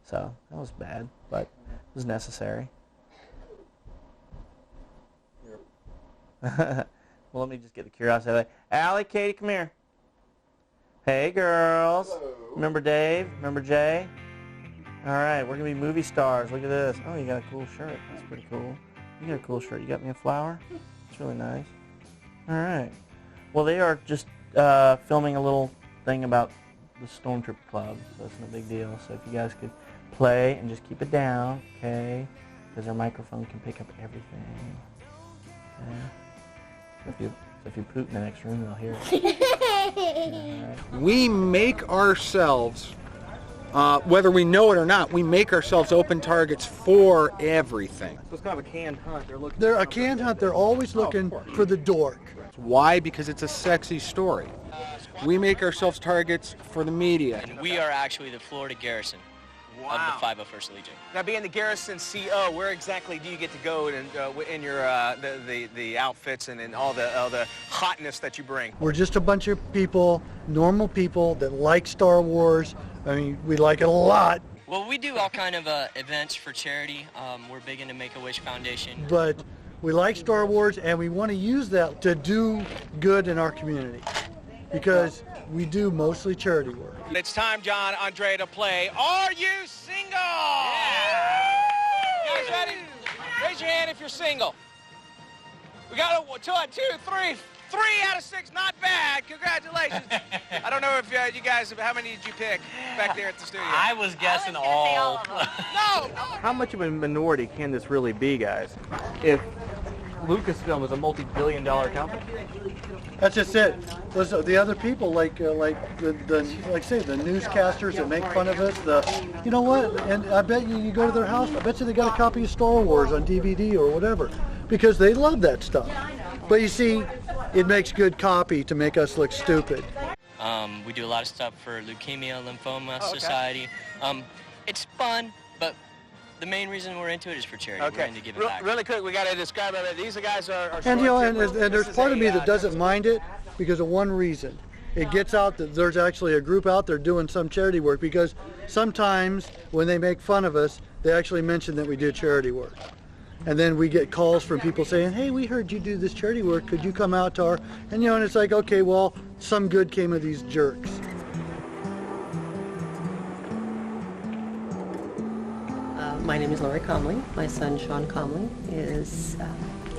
So that was bad, but it was necessary. Well, let me just get the curiosity. Allie, Katie, come here. Hey, girls. Hello. Remember Dave? Remember Jay? All right, we're going to be movie stars. Look at this. Oh, you got a cool shirt. That's pretty cool. You got a cool shirt. You got me a flower? It's really nice. All right. Well, they are just filming a little thing about the Stormtrooper Club, so it's no big deal. So if you guys could play and just keep it down, okay? Because our microphone can pick up everything. Okay? So if you poop in the next room, they'll hear it. Right. We make ourselves, whether we know it or not, we make ourselves open targets for everything. So it's kind of a canned hunt. They're a canned hunt. They're always looking for the dork. Why? Because it's a sexy story. We make ourselves targets for the media. And we are actually the Florida garrison of the 501st Legion. Now, being the garrison CO, where exactly do you get to go in your the outfits and in all the hotness that you bring? We're just a bunch of people, normal people that like Star Wars. I mean, we like it a lot. Well, we do all kind of events for charity. We're big into Make-A-Wish Foundation. But we like Star Wars, and we want to use that to do good in our community, because we do mostly charity work. It's time, John Andre, to play Are You Single? Yeah. You guys ready? Raise your hand if you're single. We got a 2, 3 out of 6, not bad. Congratulations. I don't know if you guys, how many did you pick back there at the studio? I was guessing all. No. How much of a minority can this really be, guys? If Lucasfilm is a multi-billion-dollar company. That's just it. The other people, like say the newscasters that make fun of us. You know what? And I bet you go to their house. I bet you they got a copy of Star Wars on DVD or whatever, because they love that stuff. But you see, it makes good copy to make us look stupid. We do a lot of stuff for Leukemia Lymphoma Society. It's fun, but the main reason we're into it is for charity. Okay. We're into giving back. Really quick, we got to describe it. These guys are And you know, and there's part of me that doesn't mind it because of one reason. It gets out that there's actually a group out there doing some charity work, because sometimes when they make fun of us, they actually mention that we do charity work. And then we get calls from people saying, hey, we heard you do this charity work. Could you come out to our... And, you know, and it's like, okay, well, some good came of these jerks. My name is Lori Comley. My son, Sean Comley, is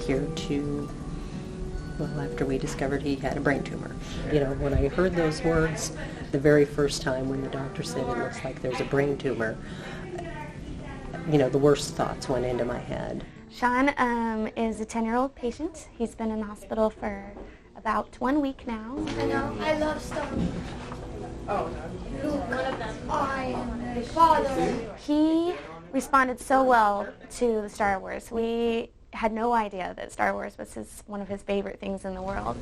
here to, well, after we discovered he had a brain tumor. You know, when I heard those words the very first time when the doctor said it looks like there's a brain tumor, you know, the worst thoughts went into my head. Sean is a 10-year-old patient. He's been in the hospital for about 1 week now. I know. I love Star Wars. Oh, One of them. I am the father. he responded so well to the Star Wars. We had no idea that Star Wars was one of his favorite things in the world.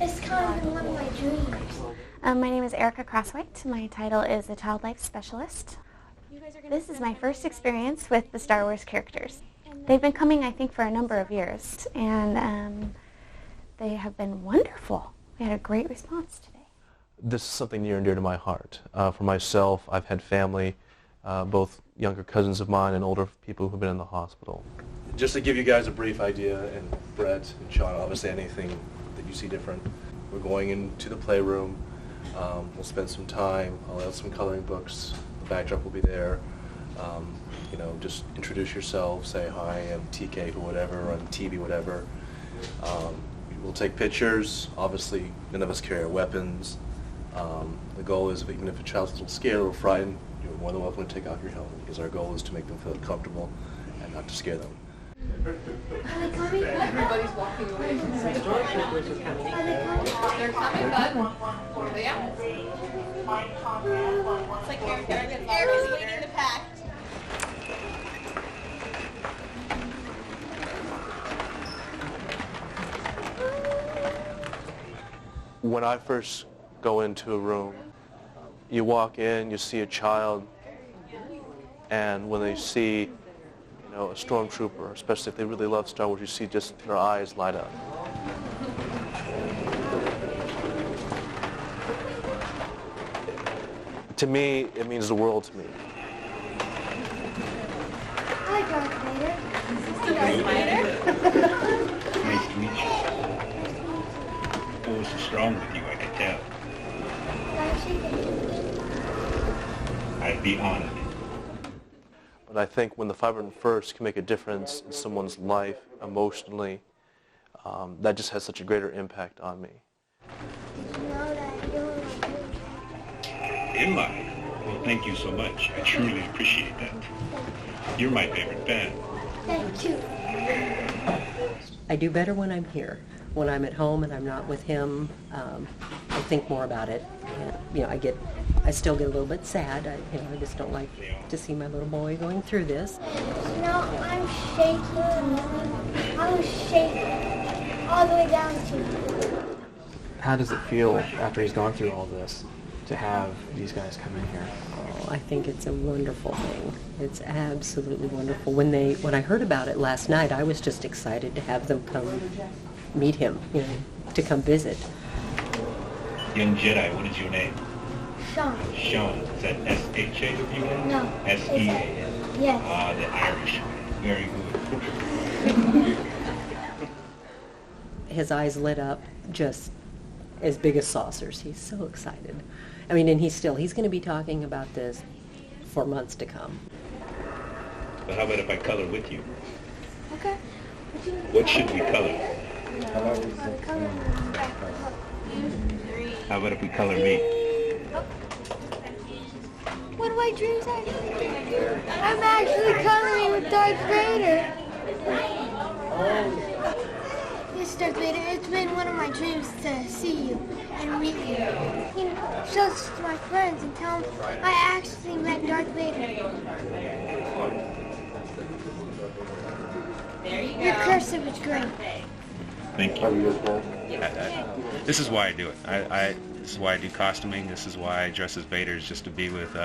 It's kind of been one of my dreams. My name is Erica Crosswhite. My title is a Child Life Specialist. This is my first experience with the Star Wars characters. They've been coming, I think, for a number of years, and they have been wonderful. We had a great response today. This is something near and dear to my heart. For myself, I've had family both younger cousins of mine and older people who've been in the hospital. Just to give you guys a brief idea, and Brett and Sean, obviously anything that you see different, we're going into the playroom. We'll spend some time. I'll have some coloring books. The backdrop will be there. You know, just introduce yourself, say hi, I'm TK or whatever, or I'm TV, whatever. We'll take pictures. Obviously, none of us carry our weapons. The goal is, even if a child's a little scared or frightened, you're more than welcome to take off your helmet, because our goal is to make them feel comfortable and not to scare them. Everybody's walking away from the stormtroopers are coming. They're coming, bud. Yeah. It's like Eric is leading the pack. When I first go into a room, you walk in, you see a child, and when they see a stormtrooper, especially if they really love Star Wars, you see just their eyes light up. To me, it means the world to me. Hi, Darth Vader. Darth Vader. Nice to meet you. The force is strong with you, I can tell. I'd be honored. But I think when the 501st can make a difference in someone's life emotionally, that just has such a greater impact on me. In life? Well, thank you so much. I truly appreciate that. You're my favorite fan. Thank you. I do better when I'm here. When I'm at home and I'm not with him, I think more about it. And, I still get a little bit sad. I just don't like to see my little boy going through this. I'm shaking. I'm shaking all the way down to. How does it feel after he's gone through all this to have these guys come in here? Oh, I think it's a wonderful thing. It's absolutely wonderful. When I heard about it last night, I was just excited to have them come meet him, to come visit. Young Jedi, what is your name? Sean. Sean. Is that S-H-A you got? No. S-E-A-N. Yes. Ah, the Irish. Very good. His eyes lit up just as big as saucers. He's so excited. I mean, and he's going to be talking about this for months to come. But how about if I color with you? Okay. What should we color? How about if we color me? What do my dreams actually do? I'm actually coloring with Darth Vader. Yes, Darth Vader, it's been one of my dreams to see you and meet you. Show this to my friends and tell them I actually met Darth Vader. Your cursive is great. Thank you. This is why I do it. This is why I do costuming. This is why I dress as Vader, is just to be with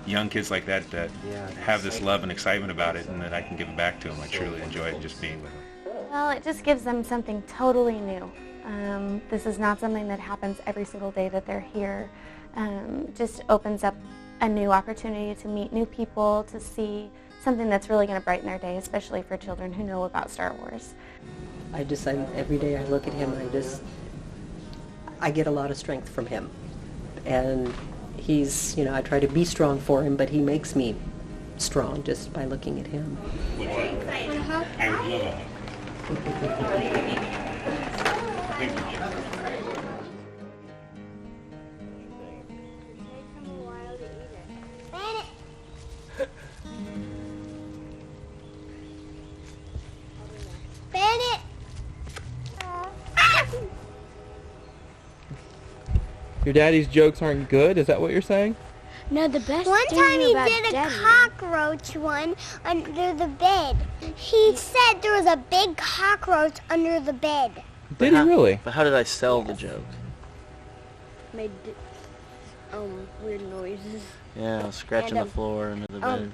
young kids like that have this love and excitement about it, and that I can give it back to them. I truly enjoy it, just being with them. Well, it just gives them something totally new. This is not something that happens every single day that they're here. Just opens up a new opportunity to meet new people, to see something that's really going to brighten their day, especially for children who know about Star Wars. Every day I look at him, I get a lot of strength from him. And he's, I try to be strong for him, but he makes me strong just by looking at him. I would love a hug. Bennett! Your daddy's jokes aren't good? Is that what you're saying? No, the best one time he did a cockroach one under the bed. He said there was a big cockroach under the bed. Did he really? But how did I sell the joke? Made weird noises. Yeah, scratching the floor under the bed.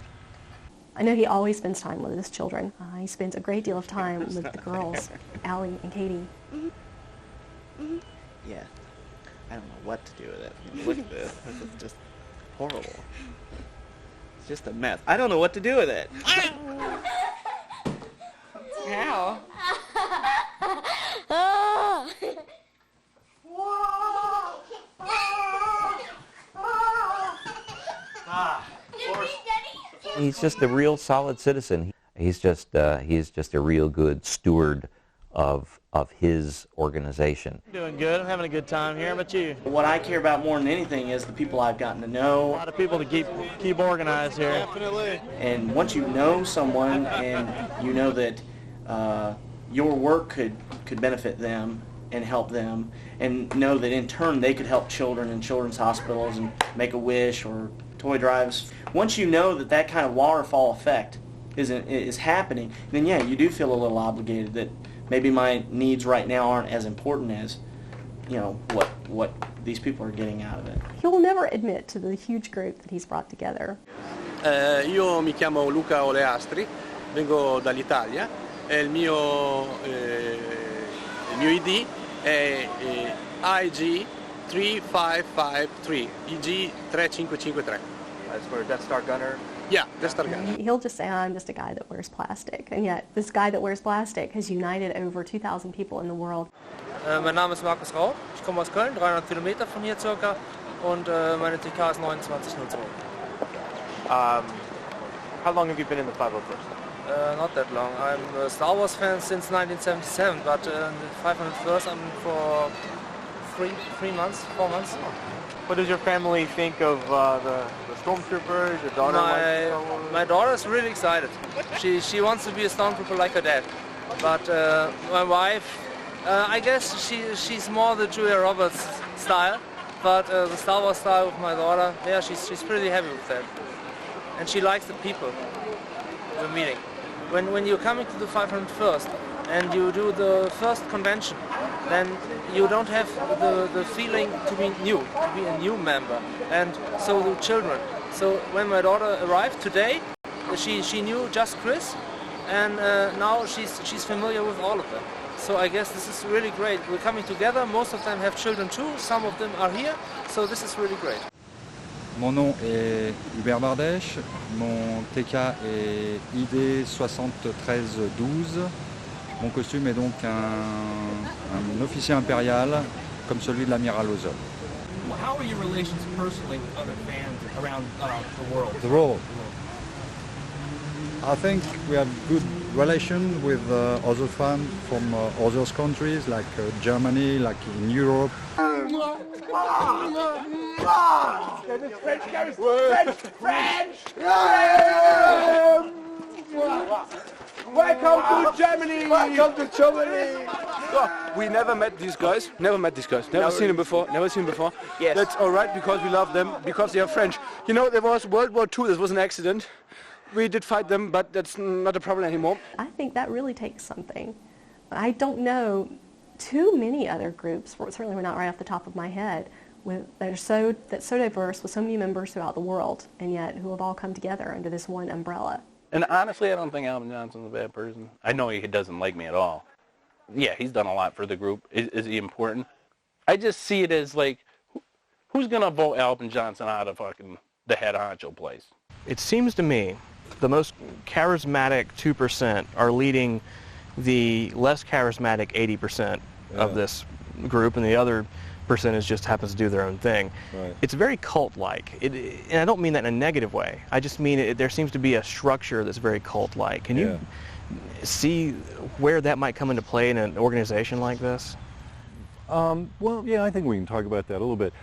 I know he always spends time with his children. He spends a great deal of time with the girls, Allie and Katie. Mm-hmm. Mm-hmm. Yeah. I don't know what to do with it. Look at this. This is just horrible. just a mess. I don't know what to do with it. Ow. He's just a real solid citizen. He's just a real good steward of his organization. Doing good. I'm having a good time here. How about you? What I care about more than anything is the people I've gotten to know. A lot of people to keep organized here. Definitely. And once you know someone and you know that your work could benefit them and help them, and know that in turn they could help children in children's hospitals and Make-A-Wish or toy drives. Once you know that kind of waterfall effect is happening, then yeah, you do feel a little obligated that maybe my needs right now aren't as important as, what these people are getting out of it. He'll never admit to the huge group that he's brought together. Io mi chiamo Luca Oleastri, vengo dall'Italia e il mio ID è IG 3553, IG 3553. That's for Death Star Gunner? Yeah, Death Star Gunner. He'll just say, I'm just a guy that wears plastic. And yet, this guy that wears plastic has united over 2,000 people in the world. Mein Name ist Markus Rau, ich komme aus Köln, 300 Kilometer von hier circa, und meine TK ist 2902. How long have you been in the 501st? Not that long. I'm a Star Wars fan since 1977, but in the 501st I'm for 4 months. What does your family think of the Stormtroopers? Your daughter My daughter's really excited. She wants to be a Stormtrooper like her dad. But my wife, I guess she's more the Julia Roberts style, but the Star Wars style with my daughter, yeah, she's pretty happy with that. And she likes the people we're meeting. When you're coming to the 501st and you do the first convention, then you don't have the feeling to be new, to be a new member, and so do children. So when my daughter arrived today, she knew just Chris, and now she's familiar with all of them. So I guess this is really great. We're coming together. Most of them have children too. Some of them are here. So this is really great. Mon nom est Hubert Bardèche. Mon TK est ID 7312. Mon costume est donc un officier impérial, comme celui de l'amiral Ozol. How are your relations personally with other fans around the world? The world. I think we have good relation with other fans from other countries, like Germany, like in Europe. Welcome to Germany! Welcome to Germany! We never met these guys. Never seen them before. Yes. That's all right because we love them, because they are French. You know, there was World War II. This was an accident. We did fight them, but that's not a problem anymore. I think that really takes something. I don't know too many other groups, certainly we're not right off the top of my head, that are so diverse with so many members throughout the world, and yet who have all come together under this one umbrella. And honestly, I don't think Alvin Johnson's a bad person. I know he doesn't like me at all. Yeah, he's done a lot for the group. Is he important? I just see it as like, who's going to vote Alvin Johnson out of fucking the head honcho place? It seems to me the most charismatic 2% are leading the less charismatic 80% of this group, and the other percentage just happens to do their own thing. Right. It's very cult-like, and I don't mean that in a negative way. I just mean there seems to be a structure that's very cult-like. Can you see where that might come into play in an organization like this? Well, yeah, I think we can talk about that a little bit.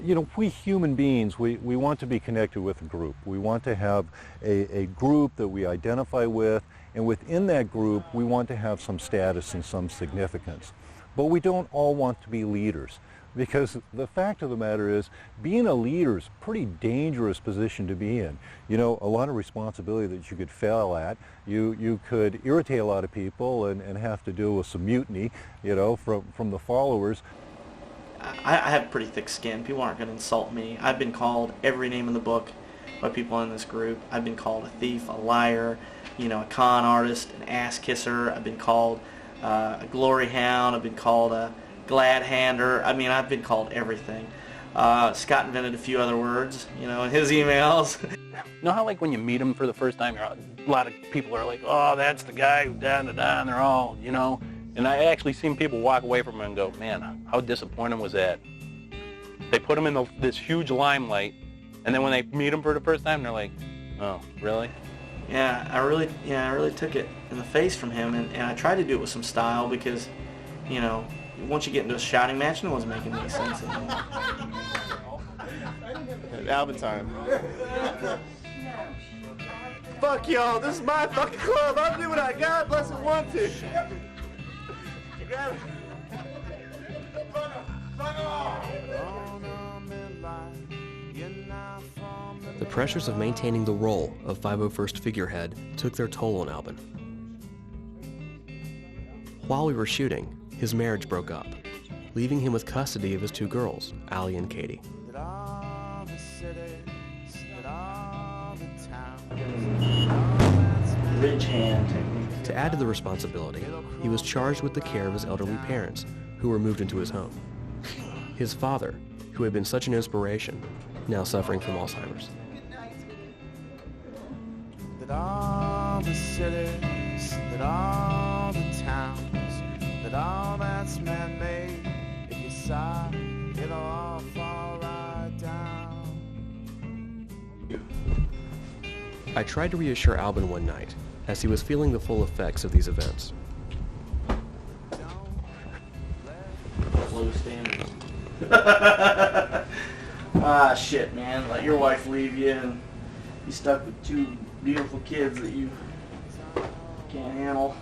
You know, we human beings, we want to be connected with a group. We want to have a group that we identify with, and within that group, we want to have some status and some significance. But we don't all want to be leaders, because the fact of the matter is, being a leader is a pretty dangerous position to be in. You know, a lot of responsibility that you could fail at. You could irritate a lot of people and have to deal with some mutiny, you know, from the followers. I have pretty thick skin. People aren't going to insult me. I've been called every name in the book by people in this group. I've been called a thief, a liar, you know, a con artist, an ass kisser. I've been called a glory hound. I've been called a glad hander. I mean, I've been called everything. Scott invented a few other words, you know, in his emails. You know how like when you meet him for the first time, a lot of people are like, oh, that's the guy who da-da-da, and they're all, you know. And I actually seen people walk away from him and go, man, how disappointing was that? They put him in this huge limelight, and then when they meet him for the first time, they're like, oh, really? Yeah, I really took it in the face from him, and I tried to do it with some style because, you know, once you get into a shouting match, no one's making any sense anymore. Albin time. Fuck y'all, this is my fucking club. I'll do what I got, unless I want to. The pressures of maintaining the role of 501st figurehead took their toll on Albin. While we were shooting, his marriage broke up, leaving him with custody of his 2 girls, Allie and Katie. Ridge hand technique. To add to the responsibility, he was charged with the care of his elderly parents, who were moved into his home. His father, who had been such an inspiration, now suffering from Alzheimer's. That all the cities, that all the towns, that all that's man-made, if you sigh, it'll all fall right down. I tried to reassure Albin one night, as he was feeling the full effects of these events. Low standards. Ah, shit, man. Let your wife leave you and you stuck with 2 beautiful kids that you can't handle.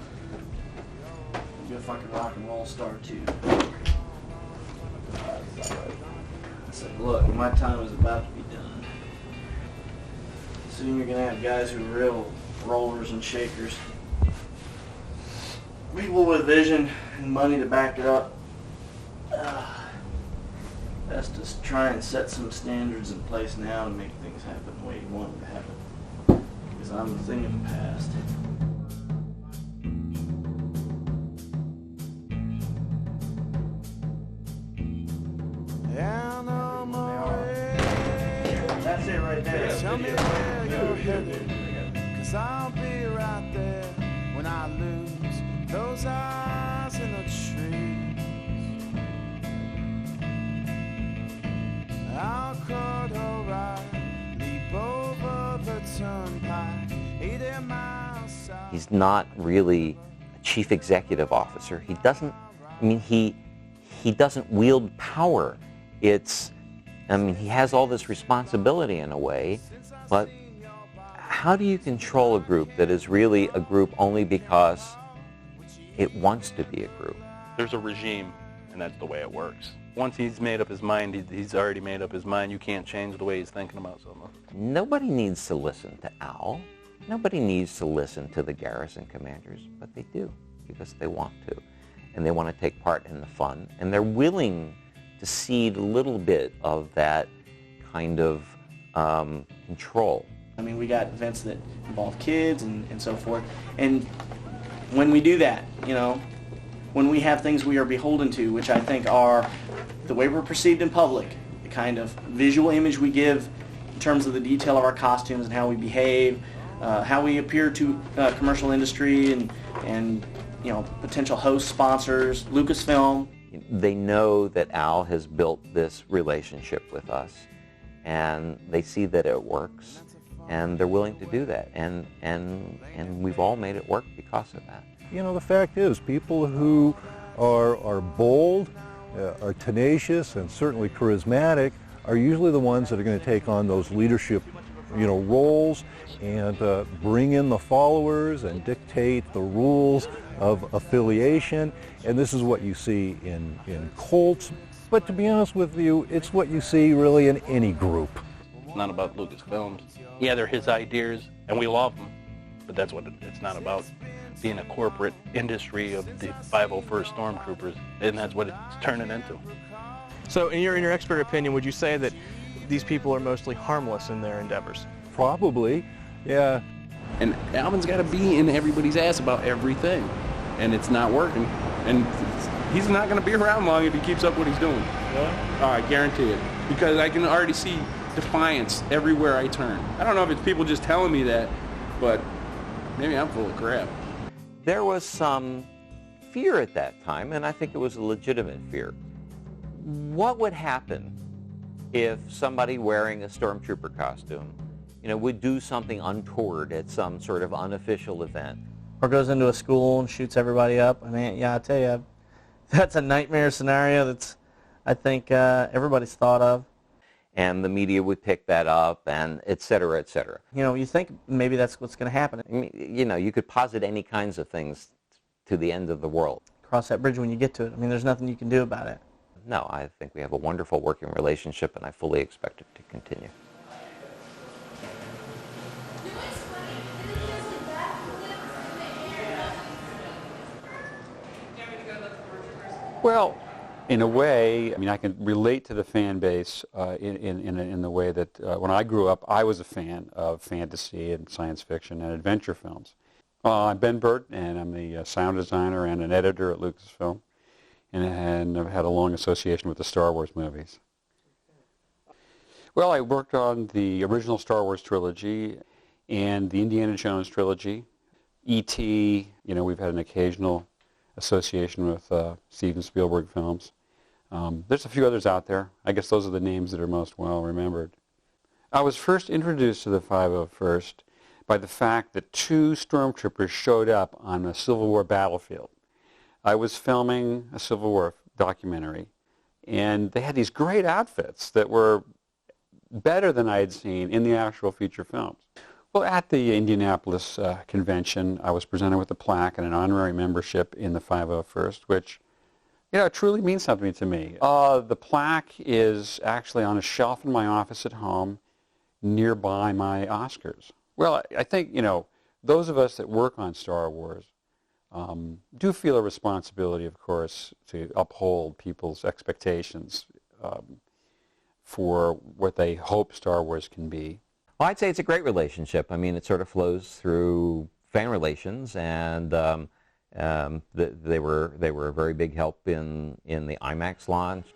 You'll be a fucking rock and roll star, too. I said, look, my time is about to be done. Soon you're going to have guys who are real rollers and shakers. People with vision and money to back it up. Best to try and set some standards in place now to make things happen the way you want them to happen. Because I'm a thing of the past. That's it right there. Tell me where you're headed, 'cause I'll be right there when I lose those eyes in the trees. I'll cut a right, leap over the turnpike, 80 miles south. He's not really a chief executive officer. He doesn't, I mean, he doesn't wield power. I mean, he has all this responsibility in a way, but how do you control a group that is really a group only because it wants to be a group? There's a regime, and that's the way it works. Once he's made up his mind, he's already made up his mind. You can't change the way he's thinking about something. Nobody needs to listen to Al. Nobody needs to listen to the garrison commanders, but they do because they want to. And they want to take part in the fun, and they're willing to cede a little bit of that kind of control. I mean, we got events that involve kids and so forth. And when we do that, you know, when we have things we are beholden to, which I think are the way we're perceived in public, the kind of visual image we give in terms of the detail of our costumes and how we behave, how we appear to commercial industry and you know, potential host sponsors, Lucasfilm. They know that Al has built this relationship with us, and they see that it works, and they're willing to do that, and we've all made it work because of that. You know, the fact is, people who are bold, are tenacious, and certainly charismatic are usually the ones that are going to take on those leadership, you know, roles and bring in the followers and dictate the rules of affiliation. And this is what you see in cults. But to be honest with you, it's what you see really in any group. It's not about Lucasfilms. Yeah, they're his ideas, and we love them, but that's what it's not about. Being a corporate industry of the 501st Stormtroopers, and that's what it's turning into. So in your expert opinion, would you say that these people are mostly harmless in their endeavors? Probably, yeah. And Albin's got to be in everybody's ass about everything, and it's not working. And he's not going to be around long if he keeps up what he's doing. Really? Oh, I guarantee it. because I can already see defiance everywhere I turn. I don't know if it's people just telling me that, but maybe I'm full of crap. There was some fear at that time, and I think it was a legitimate fear. What would happen if somebody wearing a stormtrooper costume, would do something untoward at some sort of unofficial event? Or goes into a school and shoots everybody up? I mean, yeah, I tell you, that's a nightmare scenario that's, I think, everybody's thought of. And the media would pick that up, and et cetera, et cetera. You think maybe that's what's going to happen. I mean, you could posit any kinds of things to the end of the world. Cross that bridge when you get to it. I mean, there's nothing you can do about it. No, I think we have a wonderful working relationship, and I fully expect it to continue. Well, in a way, I mean, I can relate to the fan base in the way that when I grew up, I was a fan of fantasy and science fiction and adventure films. I'm Ben Burt, and I'm the sound designer and an editor at Lucasfilm, and I've had a long association with the Star Wars movies. Well, I worked on the original Star Wars trilogy and the Indiana Jones trilogy, E.T., we've had an occasional association with Steven Spielberg films. There's a few others out there. I guess those are the names that are most well remembered. I was first introduced to the 501st by the fact that 2 stormtroopers showed up on a Civil War battlefield. I was filming a Civil War documentary, and they had these great outfits that were better than I had seen in the actual feature films. Well, at the Indianapolis convention, I was presented with a plaque and an honorary membership in the 501st, which, it truly means something to me. The plaque is actually on a shelf in my office at home nearby my Oscars. Well, I think, those of us that work on Star Wars do feel a responsibility, of course, to uphold people's expectations for what they hope Star Wars can be. Well, I'd say it's a great relationship. I mean, it sort of flows through fan relations, and they were a very big help in the IMAX launch,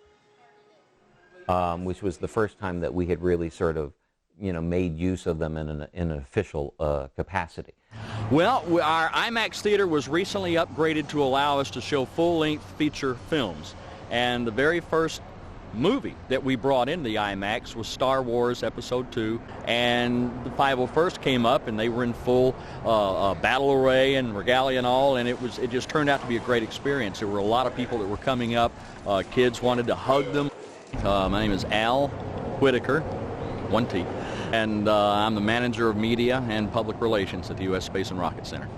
which was the first time that we had really sort of, made use of them in an official capacity. Well, our IMAX theater was recently upgraded to allow us to show full-length feature films, and the very first movie that we brought into the IMAX was Star Wars Episode 2, and the 501st came up, and they were in full battle array and regalia and all, and it just turned out to be a great experience. There were a lot of people that were coming up. Kids wanted to hug them. My name is Al Whitaker, 1T, and I'm the manager of media and public relations at the U.S. Space and Rocket Center.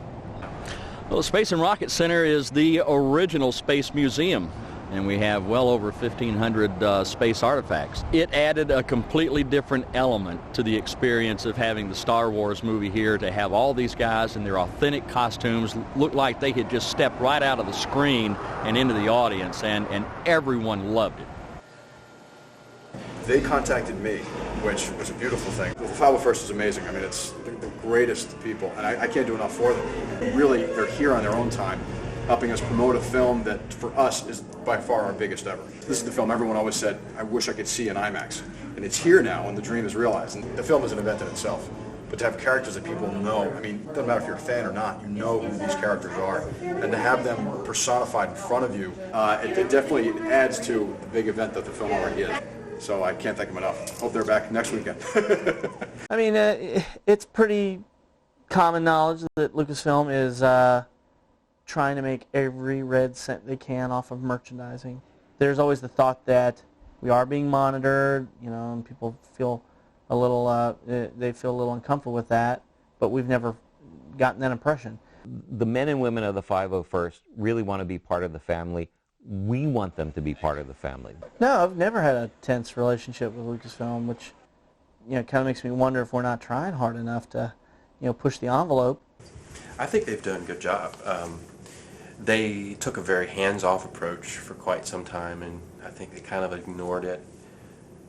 Well, the Space and Rocket Center is the original space museum, and we have well over 1,500 space artifacts. It added a completely different element to the experience of having the Star Wars movie here, to have all these guys in their authentic costumes look like they had just stepped right out of the screen and into the audience, and everyone loved it. They contacted me, which was a beautiful thing. The 501st is amazing. I mean, it's the greatest people, and I can't do enough for them. Really, they're here on their own time, helping us promote a film that, for us, is by far our biggest ever. This is the film everyone always said, I wish I could see in IMAX. And it's here now, and the dream is realized. And the film is an event in itself. But to have characters that people know, I mean, it doesn't matter if you're a fan or not, you know who these characters are. And to have them personified in front of you, it definitely adds to the big event that the film already is. So I can't thank them enough. Hope they're back next weekend. I mean, it's pretty common knowledge that Lucasfilm is trying to make every red cent they can off of merchandising. There's always the thought that we are being monitored, and people feel a little, they feel a little uncomfortable with that, but we've never gotten that impression. The men and women of the 501st really want to be part of the family. We want them to be part of the family. No, I've never had a tense relationship with Lucasfilm, which, kind of makes me wonder if we're not trying hard enough to, push the envelope. I think they've done a good job. They took a very hands-off approach for quite some time, and I think they kind of ignored it.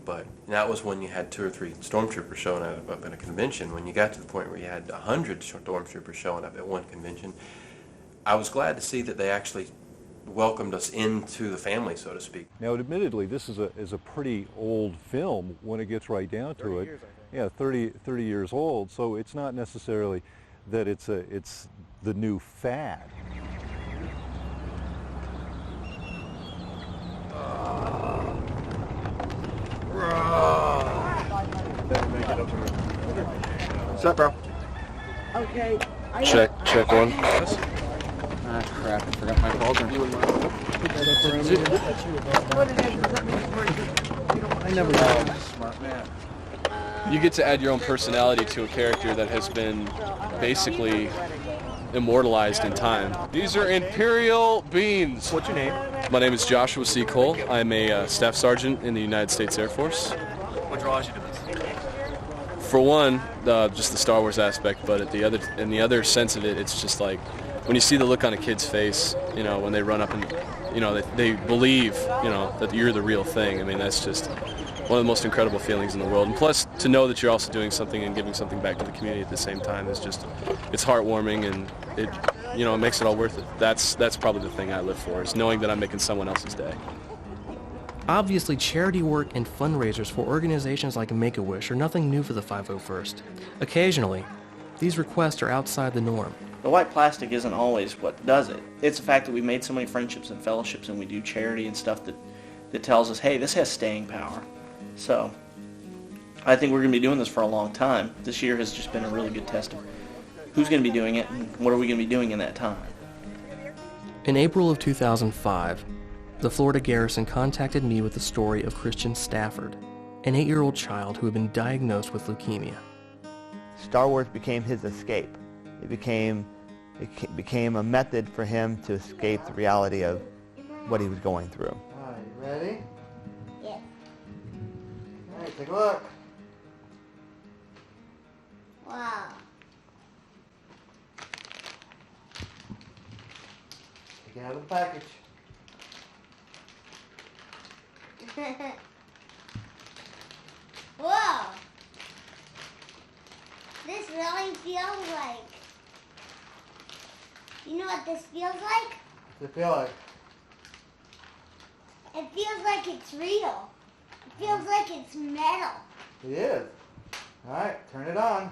But that was when you had 2 or 3 stormtroopers showing up at a convention. When you got to the point where you had 100 stormtroopers showing up at one convention, I was glad to see that they actually welcomed us into the family, so to speak. Now, admittedly, this is a pretty old film when it gets right down to it. Yeah, 30 years old, so it's not necessarily that it's the new fad. What's up, bro? Okay. Check one. Ah, crap, I forgot my folder. I never know. Smart man. You get to add your own personality to a character that has been basically immortalized in time. These are Imperial beans. What's your name? My name is Joshua C. Cole. I'm a staff sergeant in the United States Air Force. What draws you to this? For one, just the Star Wars aspect, but in the other sense of it, it's just like when you see the look on a kid's face, you know, when they run up and, you know, they believe, you know, that you're the real thing. I mean, that's just one of the most incredible feelings in the world. And plus, to know that you're also doing something and giving something back to the community at the same time is just, it's heartwarming, and it, you know, it makes it all worth it. That's probably the thing I live for, is knowing that I'm making someone else's day. Obviously, charity work and fundraisers for organizations like Make-A-Wish are nothing new for the 501st. Occasionally, these requests are outside the norm. The white plastic isn't always what does it. It's the fact that we made so many friendships and fellowships, and we do charity and stuff that tells us, hey, this has staying power. So I think we're going to be doing this for a long time. This year has just been a really good test of who's going to be doing it and what are we going to be doing in that time. In April of 2005, the Florida Garrison contacted me with the story of Christian Stafford, an 8-year-old child who had been diagnosed with leukemia. Star Wars became his escape. It became a method for him to escape the reality of what he was going through. All right, you ready? Yeah. All right, take a look. Wow. Take it out of the package. Whoa! This really feels like... You know what this feels like? What's it feel like? It feels like it's real. It feels like it's metal. It is. All right, turn it on.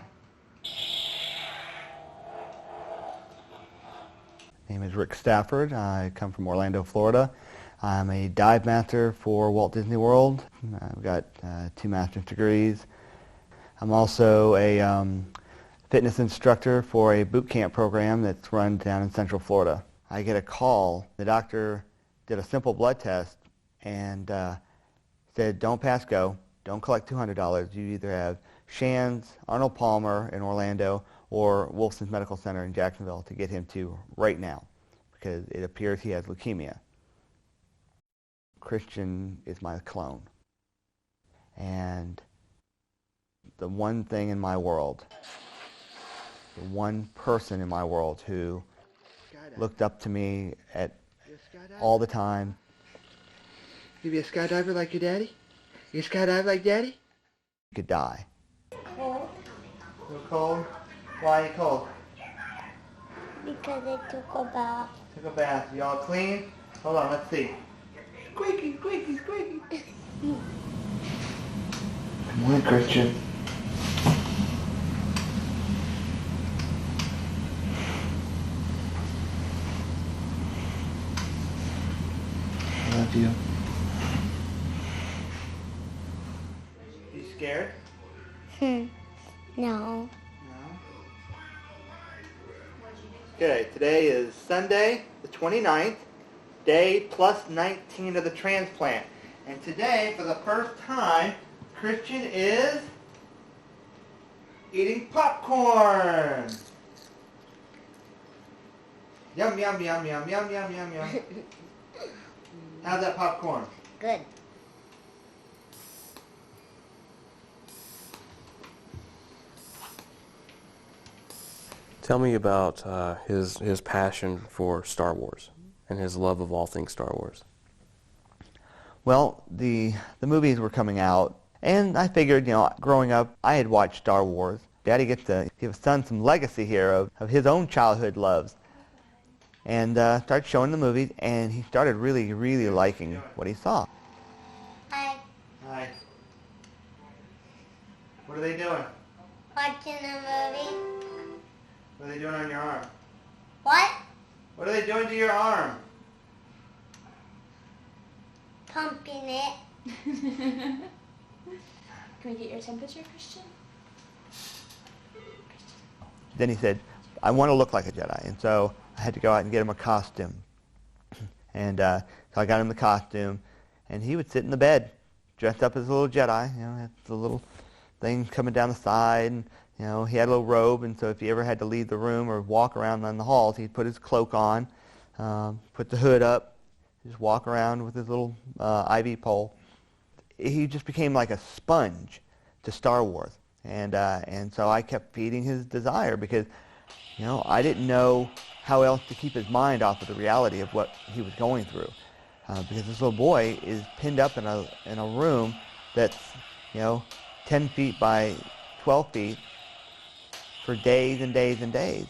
My name is Rick Stafford. I come from Orlando, Florida. I'm a dive master for Walt Disney World. I've got 2 master's degrees. I'm also a fitness instructor for a boot camp program that's run down in Central Florida. I get a call. The doctor did a simple blood test and said, don't pass go, don't collect $200. You either have Shands, Arnold Palmer in Orlando, or Wolfson's Medical Center in Jacksonville to get him to right now, because it appears he has leukemia. Christian is my clone. And the one thing in my world, the one person in my world who looked up to me at all the time. You be a skydiver like your daddy? You skydive like daddy? Could die. Cold. You cold? Why are you cold? Because I took a bath. Took a bath. You all clean? Hold on, let's see. Squeaky, squeaky, squeaky. Good morning, Christian. I love you. You scared? No. No. Okay, today is Sunday, the 29th, day plus 19 of the transplant. And today, for the first time, Christian is eating popcorn. Yum, yum, yum, yum, yum, yum, yum, yum. How's that popcorn? Good. Tell me about his passion for Star Wars and his love of all things Star Wars. Well, the movies were coming out, and I figured, growing up, I had watched Star Wars. Daddy gets to give his son some legacy here of his own childhood loves. and started showing the movies, and he started really, really liking what he saw. Hi. Hi. What are they doing? Watching a movie. What are they doing on your arm? What? What are they doing to your arm? Pumping it. Can we get your temperature, Christian? Then he said, I want to look like a Jedi. And so I had to go out and get him a costume. And so I got him the costume, and he would sit in the bed, dressed up as a little Jedi. You know, had the little thing coming down the side, and you know, he had a little robe, and so if he ever had to leave the room or walk around in the halls, he'd put his cloak on, put the hood up, just walk around with his little IV pole. He just became like a sponge to Star Wars. And so I kept feeding his desire because, you know, I didn't know how else to keep his mind off of the reality of what he was going through. Because this little boy is pinned up in a room that's, you know, 10 feet by 12 feet for days and days and days.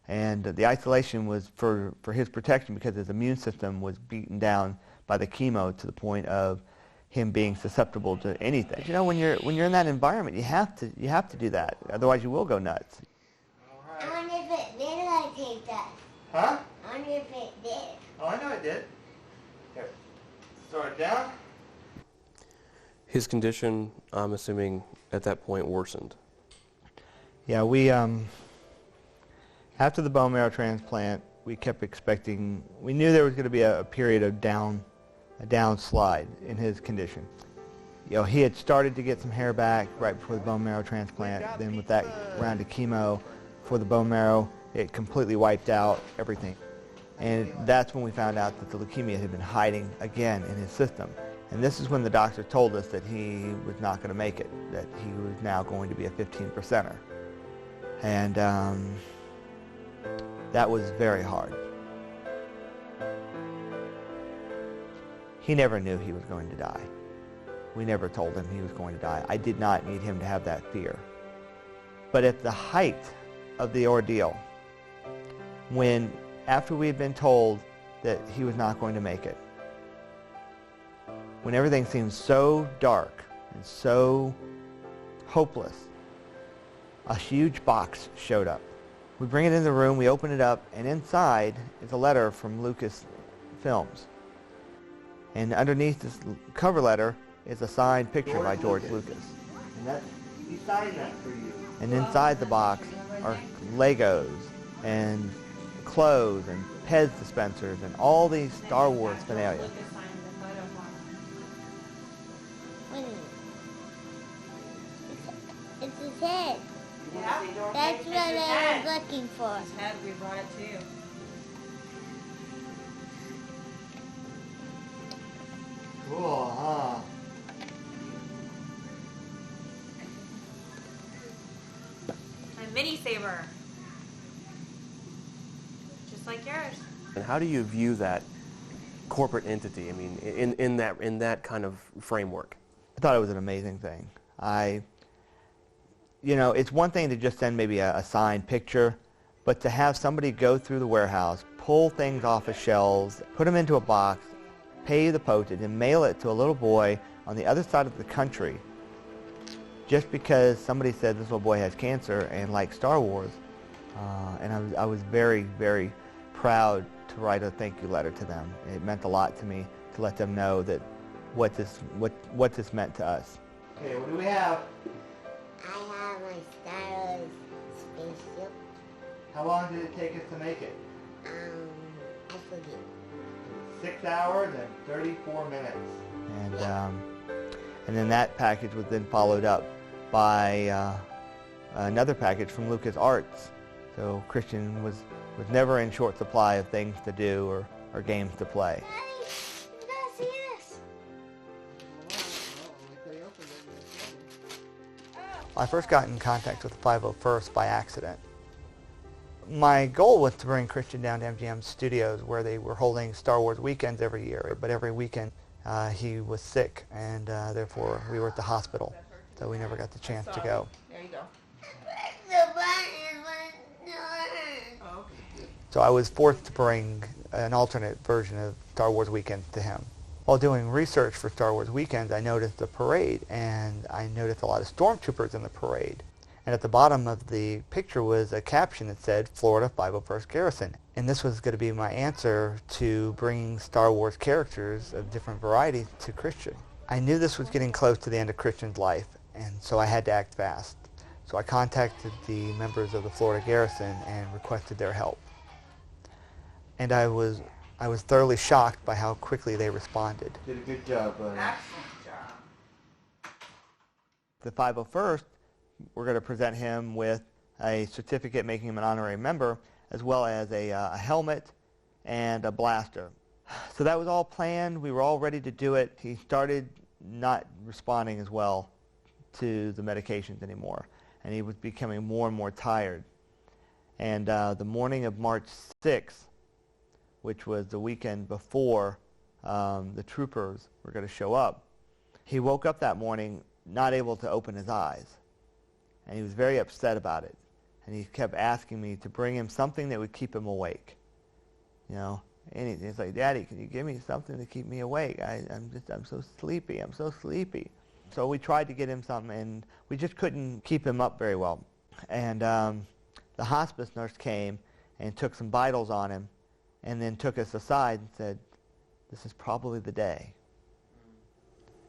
And the isolation was for his protection because his immune system was beaten down by the chemo to the point of him being susceptible to anything. But, you know, when you're in that environment, you have to do that. Otherwise, you will go nuts. I wonder if it did I take that. Huh? I wonder if it did. Oh, I know it did. Here, throw it down. His condition, I'm assuming, at that point worsened. Yeah, we after the bone marrow transplant, we kept expecting. We knew there was going to be a period of a downslide in his condition. You know, he had started to get some hair back right before the bone marrow transplant. Then with that round of chemo for the bone marrow, it completely wiped out everything. And that's when we found out that the leukemia had been hiding again in his system. And this is when the doctor told us that he was not going to make it, that he was now going to be a 15%er. And that was very hard. He never knew he was going to die. We never told him he was going to die. I did not need him to have that fear. But at the height of the ordeal, when after we had been told that he was not going to make it, when everything seemed so dark and so hopeless, a huge box showed up. We bring it in the room, we open it up, and inside is a letter from Lucasfilms. And underneath this cover letter is a signed picture by George Lucas. And he signed that for you. And inside the box are Legos and clothes and Pez dispensers and all these Star Wars paraphernalia. It's his head. Yeah, that's what I was looking for. His head, we brought it too. Cool, huh? My mini saber. Just like yours. And how do you view that corporate entity? I mean, in that kind of framework. I thought it was an amazing thing. You know, it's one thing to just send maybe a signed picture, but to have somebody go through the warehouse, pull things off of shelves, put them into a box, pay the postage, and mail it to a little boy on the other side of the country just because somebody said this little boy has cancer and likes Star Wars. And I was very, very proud to write a thank you letter to them. It meant a lot to me to let them know that what this meant to us. Okay, what do we have? I have my Star Wars spaceship. How long did it take us to make it? I forget. 6 hours and 34 minutes. And then that package was then followed up by another package from Lucas Arts. So Christian was never in short supply of things to do or games to play. Daddy, you gotta see this. I first got in contact with the 501st by accident. My goal was to bring Christian down to MGM Studios where they were holding Star Wars weekends every year, but every weekend he was sick and therefore we were at the hospital, so we never got the chance to go. There you go. The button was not. So I was forced to bring an alternate version of Star Wars Weekends to him. While doing research for Star Wars Weekends, I noticed the parade, and I noticed a lot of stormtroopers in the parade. And at the bottom of the picture was a caption that said, Florida 501st Garrison. And this was going to be my answer to bringing Star Wars characters of different varieties to Christian. I knew this was getting close to the end of Christian's life, and so I had to act fast. So I contacted the members of the Florida Garrison and requested their help. And I was thoroughly shocked by how quickly they responded. Did a good job, buddy. The 501st, we're going to present him with a certificate making him an honorary member, as well as a helmet and a blaster. So that was all planned. We were all ready to do it. He started not responding as well to the medications anymore, and he was becoming more and more tired. And the morning of March 6th, which was the weekend before the troopers were going to show up, he woke up that morning not able to open his eyes. And he was very upset about it. And he kept asking me to bring him something that would keep him awake. You know, and he's like, Daddy, can you give me something to keep me awake? I'm so sleepy. I'm so sleepy. So we tried to get him something, and we just couldn't keep him up very well. And the hospice nurse came and took some vitals on him, and then took us aside and said, this is probably the day.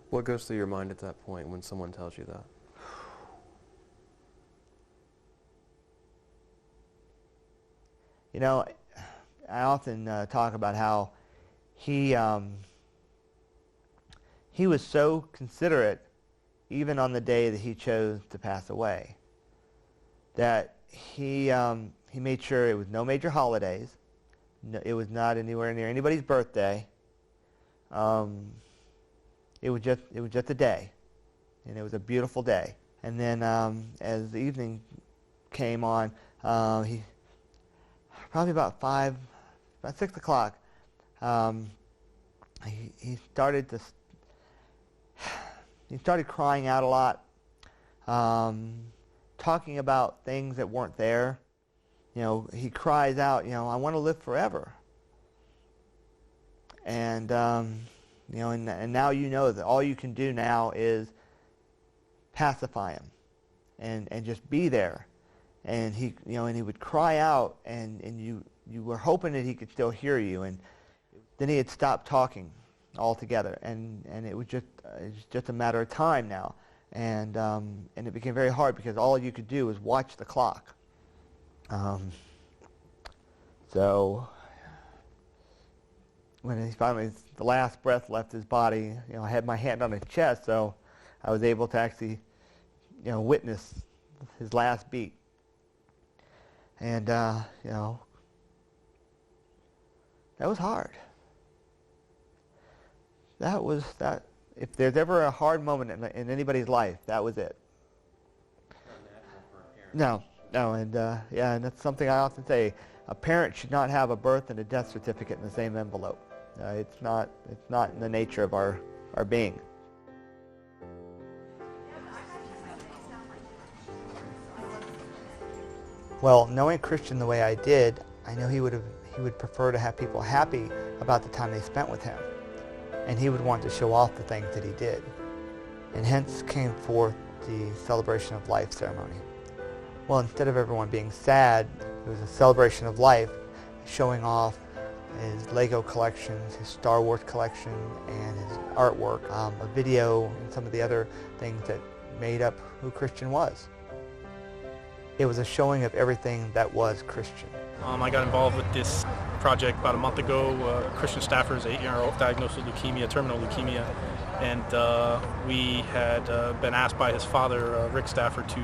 What goes through your mind at that point when someone tells you that? You know, I often talk about how he was so considerate even on the day that he chose to pass away, that he made sure it was no major holidays. No, it was not anywhere near anybody's birthday. It was just a day, and it was a beautiful day. And then as the evening came on, he probably about 6 o'clock, he started crying out a lot, talking about things that weren't there. You know, he cries out, you know, I want to live forever. And you know, and now you know that all you can do now is pacify him, and just be there. And he, you know, and he would cry out, and you were hoping that he could still hear you, and then he had stopped talking altogether, and it was just a matter of time now, and it became very hard because all you could do was watch the clock. So when he finally, the last breath left his body, you know, I had my hand on his chest, so I was able to actually, you know, witness his last beat. And you know, that was hard. That. If there's ever a hard moment in anybody's life, that was it. No, and yeah, and that's something I often say. A parent should not have a birth and a death certificate in the same envelope. It's not in the nature of our being. Well, knowing Christian the way I did, I know he would prefer to have people happy about the time they spent with him, and he would want to show off the things that he did. And hence came forth the celebration of life ceremony. Well, instead of everyone being sad, it was a celebration of life, showing off his Lego collections, his Star Wars collection, and his artwork, a video, and some of the other things that made up who Christian was. It was a showing of everything that was Christian. I got involved with this project about a month ago. Christian Stafford is 8-year-old diagnosed with leukemia, terminal leukemia, and we had been asked by his father, Rick Stafford, to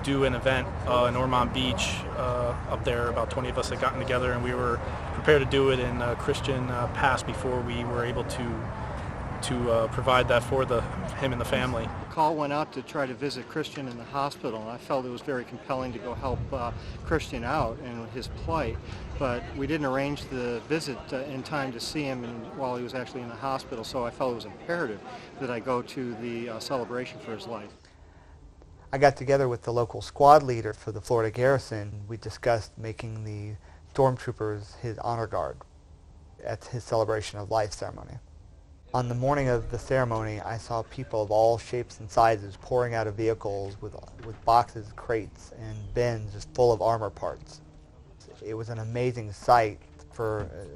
do an event in Ormond Beach up there. About 20 of us had gotten together, and we were prepared to do it in Christian passed before we were able to provide that for him and the family. A call went out to try to visit Christian in the hospital, and I felt it was very compelling to go help Christian out in his plight, but we didn't arrange the visit in time to see him while he was actually in the hospital, so I felt it was imperative that I go to the celebration for his life. I got together with the local squad leader for the Florida Garrison. We discussed making the Stormtroopers, his honor guard, at his celebration of life ceremony. On the morning of the ceremony, I saw people of all shapes and sizes pouring out of vehicles with boxes, crates, and bins just full of armor parts. It was an amazing sight,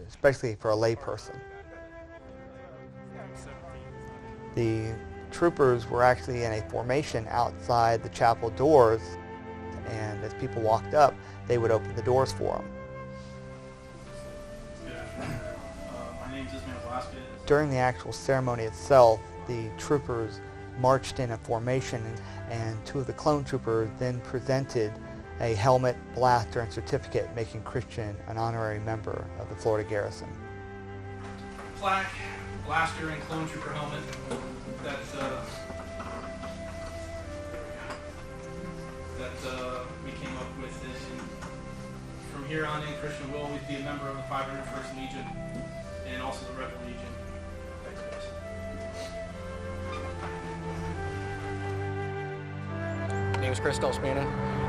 especially for a layperson. The troopers were actually in a formation outside the chapel doors, and as people walked up, they would open the doors for them. During the actual ceremony itself, the troopers marched in a formation, and two of the clone troopers then presented a helmet, blaster, and certificate making Christian an honorary member of the Florida Garrison. Plaque, blaster, and clone trooper helmet. We came up with this. And from here on in, Christian will always be a member of the 501st Legion and also the Rebel Legion. My name is Chris Delspina,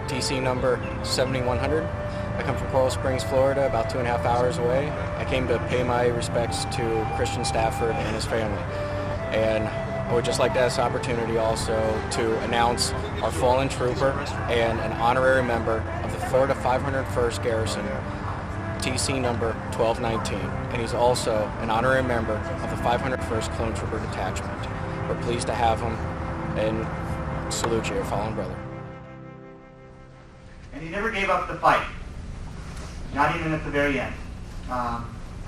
TC number 7100. I come from Coral Springs, Florida, about 2.5 hours away. I came to pay my respects to Christian Stafford and his family. And I would just like to have this opportunity also to announce our fallen trooper and an honorary member of the Florida 501st Garrison, TC number 1219. And he's also an honorary member of the 501st Clone Trooper Detachment. We're pleased to have him and salute you, your fallen brother. And he never gave up the fight, not even at the very end.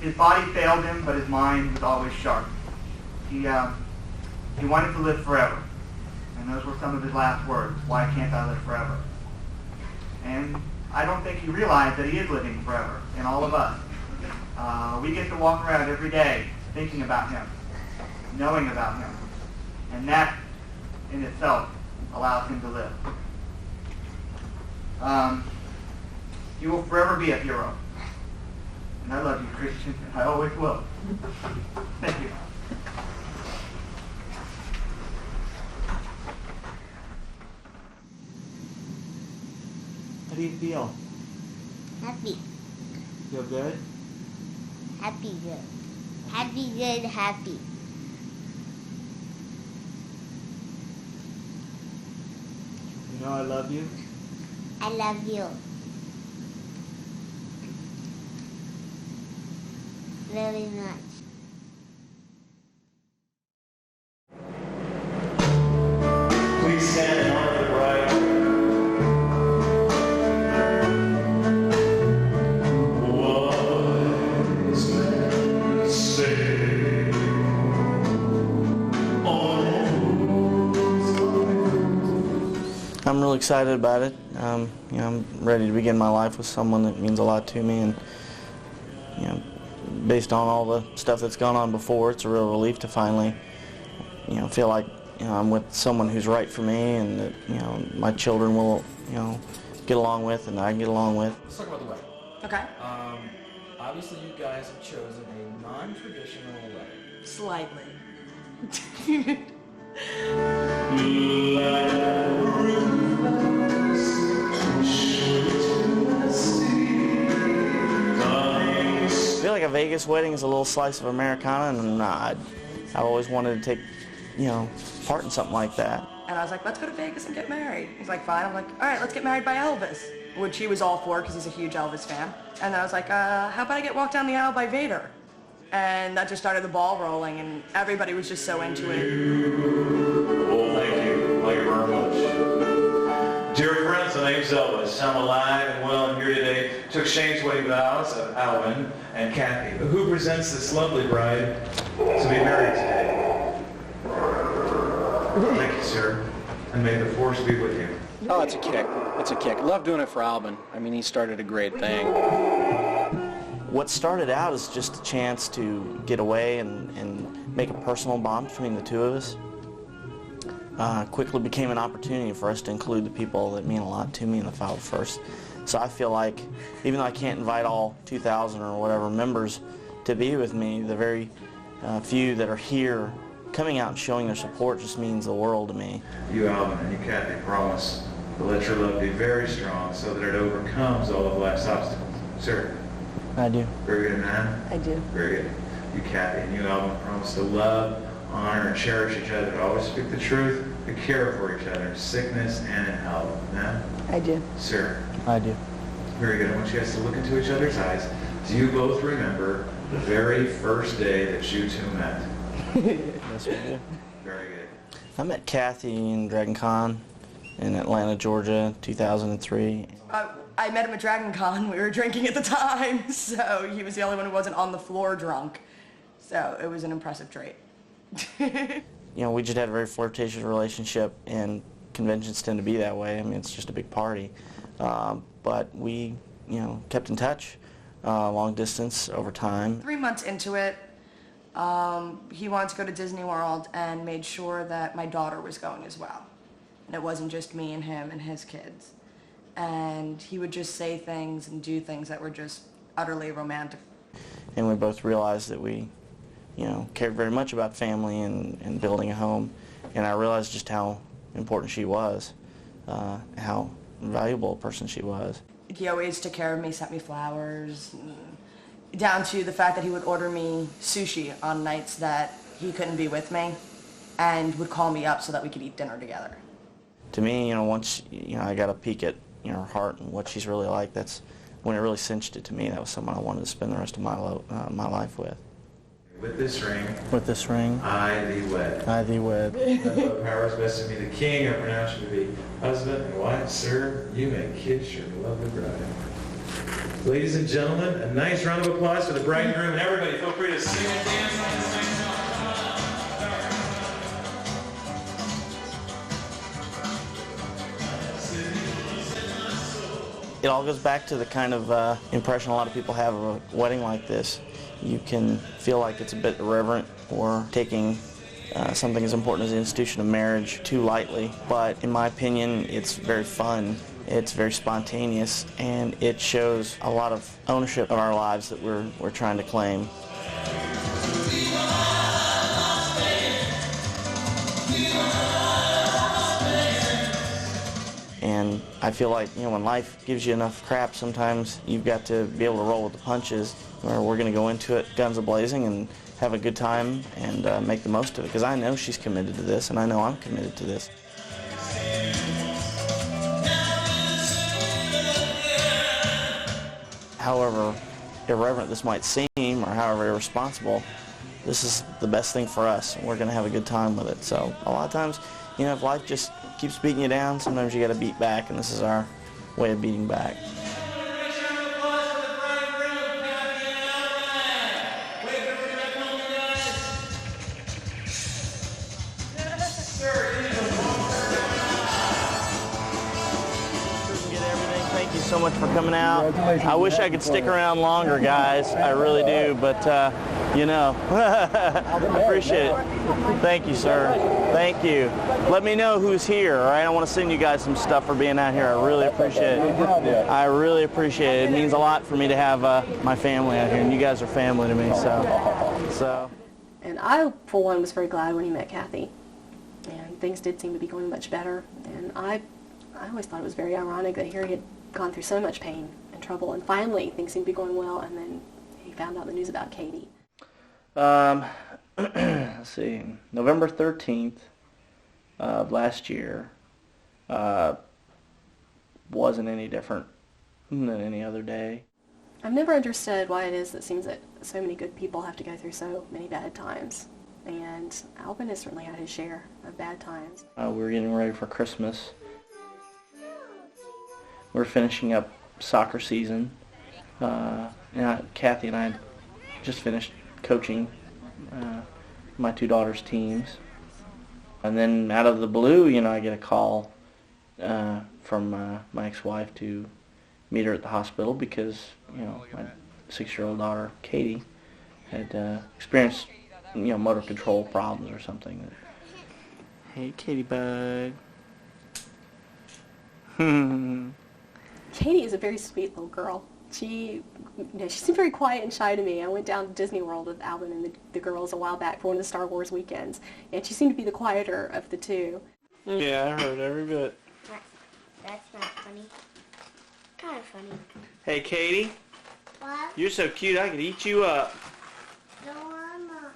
His body failed him, but his mind was always sharp. He wanted to live forever, and those were some of his last words, "Why can't I live forever?" And I don't think he realized that he is living forever in all of us. We get to walk around every day thinking about him, knowing about him, and that in itself allows him to live. He will forever be a hero. And I love you, Christian. I always will. Thank you. How do you feel? Happy. Feel good? Happy good. Happy good happy. You know I love you? I love you. Very much. Please stand and honor the bride. Wise men say, I'm really excited about it. I'm ready to begin my life with someone that means a lot to me, and based on all the stuff that's gone on before, it's a real relief to finally, feel like I'm with someone who's right for me, and that my children will, get along with, and I can get along with. Let's talk about the wedding. Okay. Obviously, you guys have chosen a non-traditional wedding. Slightly. I feel like a Vegas wedding is a little slice of Americana, and I've always wanted to take, part in something like that. And I was like, let's go to Vegas and get married. He's like, fine. I'm like, all right, let's get married by Elvis, which he was all for because he's a huge Elvis fan. And I was like, how about I get walked down the aisle by Vader? And that just started the ball rolling, and everybody was just so into it. Well, thank you. Thank you very much. Dear friends, the name's Elvis. I'm alive and well and here today to exchange wedding vows of Alvin and Kathy, who presents this lovely bride to be married today. Thank you, sir, and may the force be with you. Oh, it's a kick. It's a kick. Love doing it for Alvin. I mean, he started a great thing. What started out as just a chance to get away and make a personal bond between the two of us quickly became an opportunity for us to include the people that mean a lot to me in the 501st. So I feel like even though I can't invite all 2,000 or whatever members to be with me, the very few that are here coming out and showing their support just means the world to me. You, Alvin, and you, Kathy, promise to let your love be very strong so that it overcomes all of life's obstacles. Sir? I do. Very good, man. I do. Very good. You, Kathy, and you, Alvin, promise to love, honor, and cherish each other, always speak the truth, to care for each other in sickness and in health. Ma'am? I do. Sir? I do. Very good. I want you guys to look into each other's eyes. Do you both remember the very first day that you two met? Yes, we do. Very good. I met Kathy in Dragon Con in Atlanta, Georgia, 2003. I met him at Dragon Con. We were drinking at the time, so he was the only one who wasn't on the floor drunk. So it was an impressive trait. You know, we just had a very flirtatious relationship, and conventions tend to be that way. I mean, it's just a big party. But we, you know, kept in touch long distance over time. 3 months into it, he wanted to go to Disney World and made sure that my daughter was going as well. And it wasn't just me and him and his kids. And he would just say things and do things that were just utterly romantic. And we both realized that we, you know, cared very much about family and building a home. And I realized just how important she was, how valuable a person she was. He always took care of me, sent me flowers, down to the fact that he would order me sushi on nights that he couldn't be with me and would call me up so that we could eat dinner together. To me, you know, once, you know, I got a peek at, you know, her heart and what she's really like, that's when it really cinched it to me. That was someone I wanted to spend the rest of my life with. With this ring. With this ring. I thee wed. I thee wed. What powers vested me the king, I pronounce you to be husband and wife. Sir, you may kiss your beloved bride. Ladies and gentlemen, a nice round of applause for the bride and groom, and everybody feel free to sing and dance on this nice song. It all goes back to the kind of impression a lot of people have of a wedding like this. You can feel like it's a bit irreverent or taking something as important as the institution of marriage too lightly, but in my opinion, it's very fun. It's very spontaneous, and it shows a lot of ownership of our lives that we're trying to claim. And I feel like, you know, when life gives you enough crap, sometimes you've got to be able to roll with the punches, where we're going to go into it guns a-blazing and have a good time and make the most of it, because I know she's committed to this, and I know I'm committed to this. However irreverent this might seem, or however irresponsible, this is the best thing for us, and we're going to have a good time with it. So a lot of times, you know, if life just keeps beating you down, sometimes you got to beat back, and this is our way of beating back. Thank you so much for coming out. I wish I could stick around longer, guys. I really do, but you know, I appreciate it. Thank you, sir. Thank you. Let me know who's here, all right? I want to send you guys some stuff for being out here. I really appreciate it. I really appreciate it. It means a lot for me to have my family out here, and you guys are family to me, so. And I, for one, was very glad when he met Kathy. And things did seem to be going much better. And I always thought it was very ironic that here he had gone through so much pain and trouble, and finally things seemed to be going well, and then he found out the news about Katie. Let's see, November 13th of last year wasn't any different than any other day. I've never understood why it is that it seems that so many good people have to go through so many bad times, and Alvin has certainly had his share of bad times. We were getting ready for Christmas. We're finishing up soccer season. Kathy and I just finished coaching my two daughters' teams. And then out of the blue, you know, I get a call from my ex-wife to meet her at the hospital because, you know, my 6-year-old daughter, Katie, had experienced, you know, motor control problems or something. Hey, Katie bud. Katie is a very sweet little girl. She seemed very quiet and shy to me. I went down to Disney World with Alvin and the girls a while back for one of the Star Wars weekends, and she seemed to be the quieter of the two. Yeah, I heard every bit. That's not funny. Kind of funny. Hey, Katie. You're so cute, I could eat you up. No, Mama.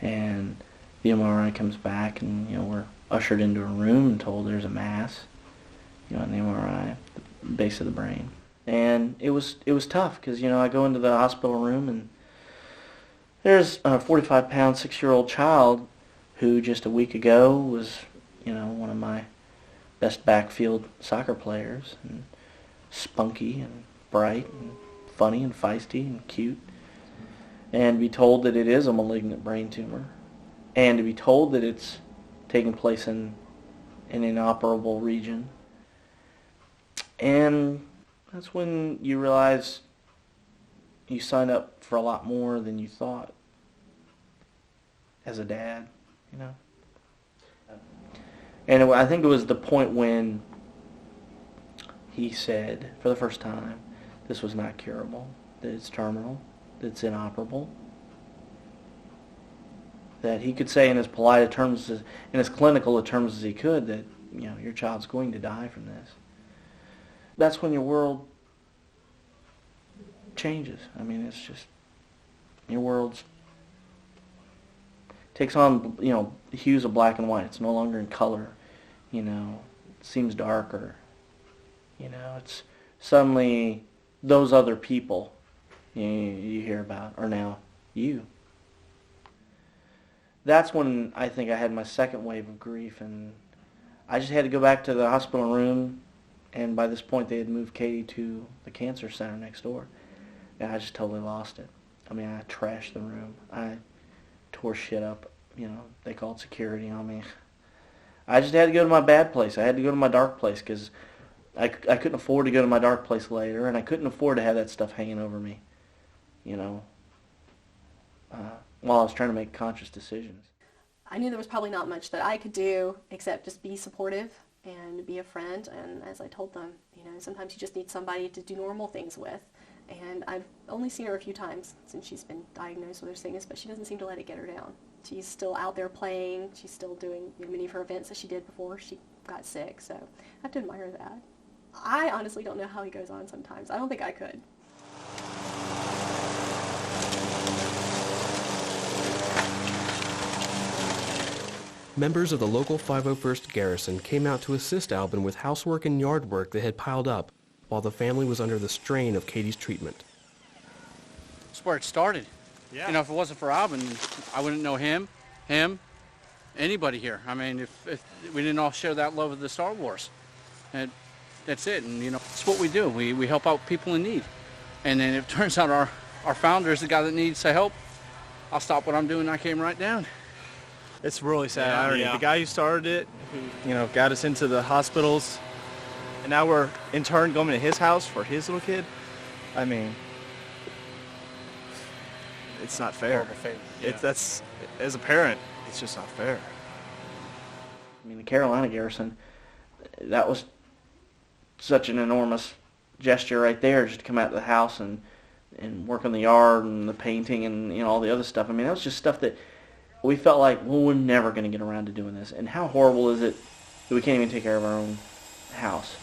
And the MRI comes back, and we're ushered into a room and told there's a mass, on the MRI, the base of the brain. And it was tough because I go into the hospital room and there's a 45-pound 6-year-old child who just a week ago was one of my best backfield soccer players, and spunky and bright and funny and feisty and cute, and be told that it is a malignant brain tumor, and to be told that it's taking place in an inoperable region. And that's when you realize you signed up for a lot more than you thought as a dad, And I think it was the point when he said, for the first time, this was not curable, that it's terminal, that it's inoperable, that he could say in as polite terms, in as clinical a terms as he could, that, your child's going to die from this. That's when your world changes. I mean, it's just, your world's takes on, the hues of black and white. It's no longer in color, it seems darker. It's suddenly those other people you hear about are now you. That's when I think I had my second wave of grief, and I just had to go back to the hospital room, and by this point they had moved Katie to the cancer center next door, and I just totally lost it. I mean, I trashed the room. I tore shit up, they called security on me. I just had to go to my bad place. I had to go to my dark place because I couldn't afford to go to my dark place later, and I couldn't afford to have that stuff hanging over me, while I was trying to make conscious decisions. I knew there was probably not much that I could do except just be supportive and be a friend, and as I told them, sometimes you just need somebody to do normal things with. And I've only seen her a few times since she's been diagnosed with her sickness, but she doesn't seem to let it get her down. She's still out there playing. She's still doing many of her events that she did before she got sick, so I have to admire that. I honestly don't know how he goes on sometimes. I don't think I could. Members of the local 501st Garrison came out to assist Albin with housework and yard work that had piled up while the family was under the strain of Katie's treatment. That's where it started. Yeah. If it wasn't for Albin, I wouldn't know him, anybody here. I mean, if we didn't all share that love of the Star Wars. And that's it. And, it's what we do. We help out people in need. And then it turns out our founder is the guy that needs the help. I'll stop what I'm doing and I came right down. It's really sad irony. The guy who started it, who got us into the hospitals, and now we're in turn going to his house for his little kid. I mean, it's not fair. That's, as a parent, it's just not fair. I mean, the Carolina Garrison, that was such an enormous gesture right there, just to come out to the house and work on the yard and the painting and all the other stuff. I mean, that was just stuff that we felt like, well, we're never going to get around to doing this. And how horrible is it that we can't even take care of our own house?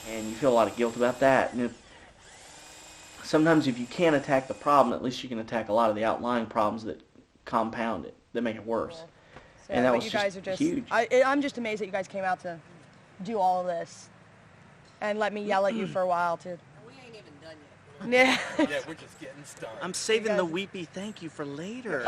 And you feel a lot of guilt about that. And sometimes if you can't attack the problem, at least you can attack a lot of the outlying problems that compound it, that make it worse. So, and that was you guys are just huge. I'm just amazed that you guys came out to do all of this and let me yell at you for a while, too. We ain't even done yet. Yeah. Yeah, we're just getting started. I'm saving the weepy thank you for later. Does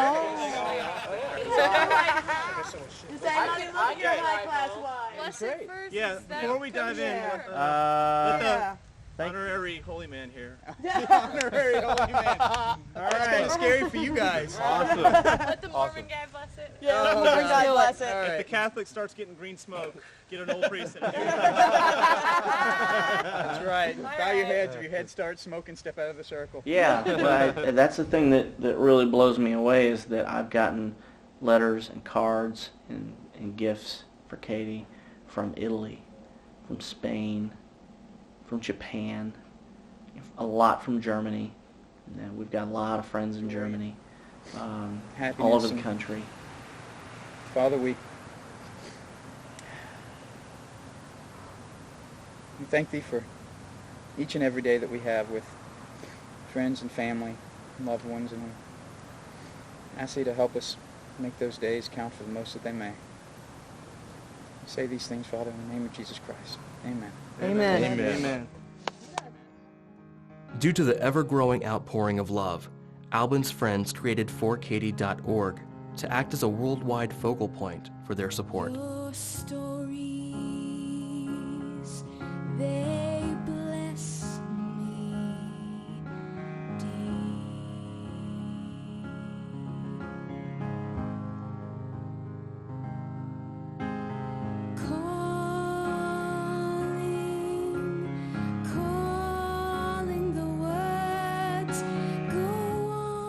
anybody look at your high-class wine? Yeah, before we dive in, let the honorary holy man here. Honorary holy man. All right. That's kind of scary for you guys. Awesome. Let the Mormon guy bless it. Yeah, let the Mormon guy bless it. If the Catholic starts getting green smoke, get an old priest in there. That's right. Bow your heads. If your head starts smoking, step out of the circle. Yeah, but that's the thing that really blows me away is that I've gotten letters and cards and gifts for Katie from Italy, from Spain, from Japan, a lot from Germany. And we've got a lot of friends in Germany, all over the country. Father, we thank Thee for each and every day that we have with friends and family, and loved ones, and I ask Thee to help us make those days count for the most that they may. I say these things, Father, in the name of Jesus Christ. Amen. Amen. Amen. Amen. Due to the ever-growing outpouring of love, Albin's friends created forkatie.org to act as a worldwide focal point for their support. Your stories, they bless me deep. Calling the words, go on,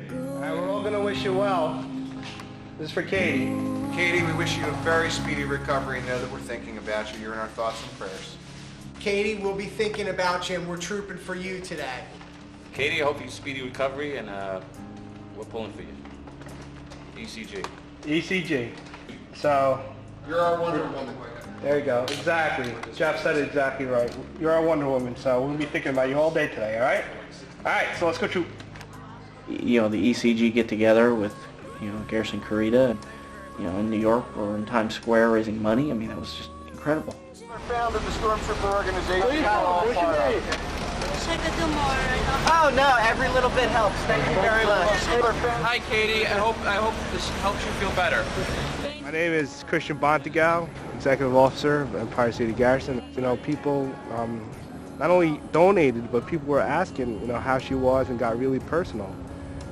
go All right, we're all going to wish you well. This is for Katie. Katie, we wish you a very speedy recovery and know that we're thinking about you. You're in our thoughts and prayers. Katie, we'll be thinking about you, and we're trooping for you today. Katie, I hope you speedy recovery, and we're pulling for you. ECG. ECG. So, you're our Wonder Woman. There you go. Exactly. Jeff said it exactly right. You're our Wonder Woman, so we'll be thinking about you all day today, all right? All right, so let's go troop. You know, the ECG get together with, you know, Garrison Carita, you know, in New York or in Times Square raising money. I mean, that was just incredible. Founder of the Stormtrooper organization. Oh no, every little bit helps. Thank you very much. Hi, Katie. I hope this helps you feel better. My name is Christian Bontegal, Executive Officer of Empire City Garrison. You know, people not only donated, but people were asking, you know, how she was and got really personal.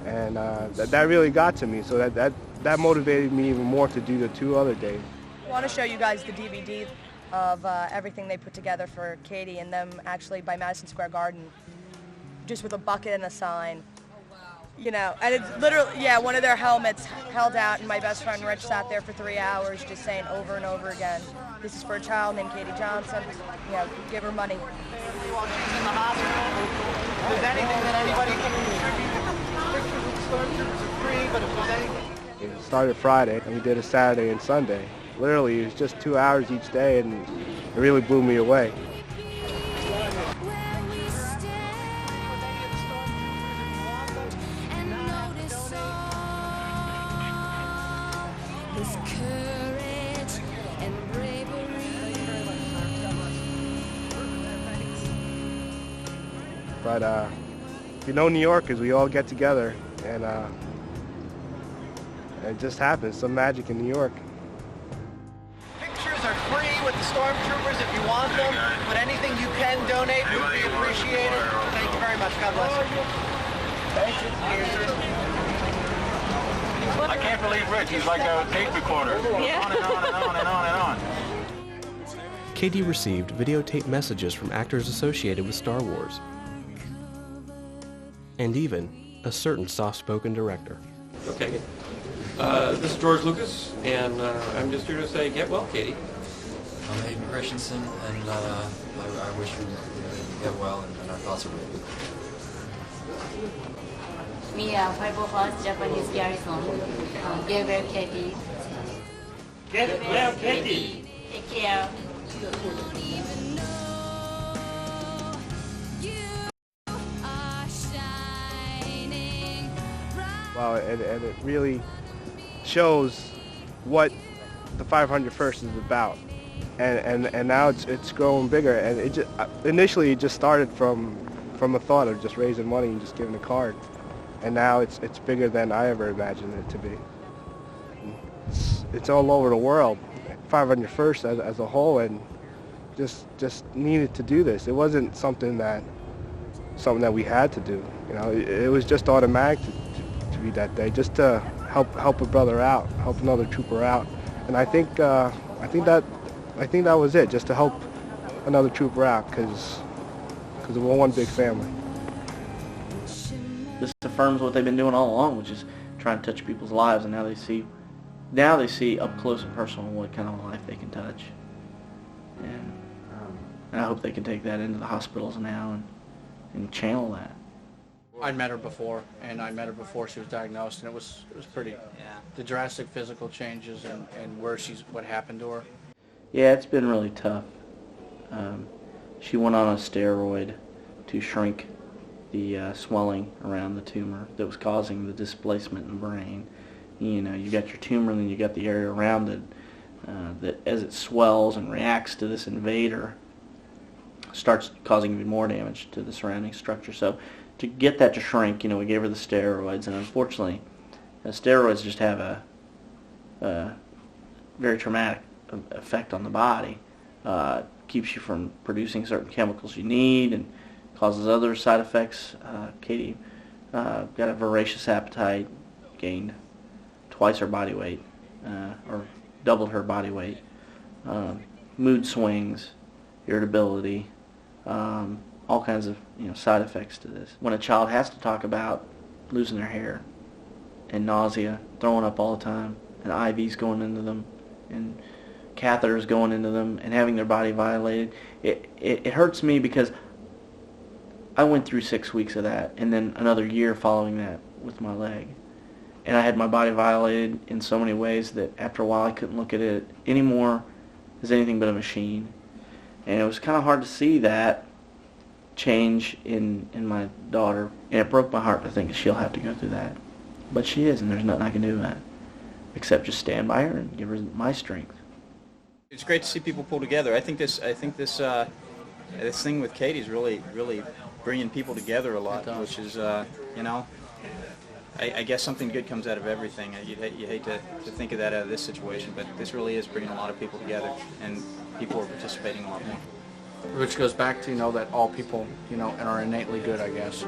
And that really got to me, so that motivated me even more to do the 2 other days. I want to show you guys the DVD of everything they put together for Katie and them actually by Madison Square Garden, just with a bucket and a sign. You know, and it's literally, yeah, one of their helmets held out, and my best friend Rich sat there for 3 hours just saying over and over again, this is for a child named Katie Johnson, you know, give her money. While she's in the hospital, if there's anything that anybody can contribute, pictures of Stormtroopers are free, but if there's anything... It started Friday, and we did a Saturday and Sunday. Literally, it was just 2 hours each day, and it really blew me away. But you know, New Yorkers, we all get together, and it just happens. Some magic in New York. Pictures are free with the Stormtroopers if you want them, but anything you can donate would be appreciated. Thank you very much. God bless you. Thank you. I can't believe Rich. He's like a tape recorder. Yeah. On and on and on and on and on. Katie received videotape messages from actors associated with Star Wars, and even a certain soft-spoken director. Okay. This is George Lucas, and I'm just here to say, get well, Katie. I'm Hayden Christensen, and I wish you get well, and our thoughts are with you. We are 501st Japanese Garrison. Get well, Katie. Get well, Katie. Take care. Wow, and it really shows what the 501st is about, and now it's growing bigger. And it just, initially it just started from a thought of just raising money and just giving a card, and now it's bigger than I ever imagined it to be. It's all over the world. 501st as a whole, and just needed to do this. It wasn't something that we had to do. You know, it was just automatic to be that day, just to help a brother out, help another trooper out, and I think that was it, just to help another trooper out, because we're one big family. This affirms what they've been doing all along, which is trying to touch people's lives, and now they see up close and personal what kind of life they can touch, and I hope they can take that into the hospitals now and channel that. I'd met her before, and I met her before she was diagnosed, and it was pretty, the drastic physical changes and what happened to her. Yeah, it's been really tough. She went on a steroid to shrink the swelling around the tumor that was causing the displacement in the brain. You know, you got your tumor and then you got the area around it that as it swells and reacts to this invader starts causing even more damage to the surrounding structure. So to get that to shrink, you know, we gave her the steroids, and unfortunately steroids just have a very traumatic effect on the body. Keeps you from producing certain chemicals you need and causes other side effects. Katie got a voracious appetite, gained twice her body weight, or doubled her body weight, mood swings, irritability, all kinds of side effects to this. When a child has to talk about losing their hair and nausea, throwing up all the time, and IVs going into them, and catheters going into them, and having their body violated, it hurts me because I went through 6 weeks of that, and then another year following that with my leg. And I had my body violated in so many ways that after a while I couldn't look at it anymore as anything but a machine. And it was kind of hard to see that change in my daughter. And it broke my heart to think that she'll have to go through that. But she is, and there's nothing I can do about it except just stand by her and give her my strength. It's great to see people pull together. I think this thing with Katie is really bringing people together a lot, which is I guess something good comes out of everything. You hate to think of that out of this situation, but this really is bringing a lot of people together, and people are participating a lot more. Which goes back to that all people are innately good, I guess,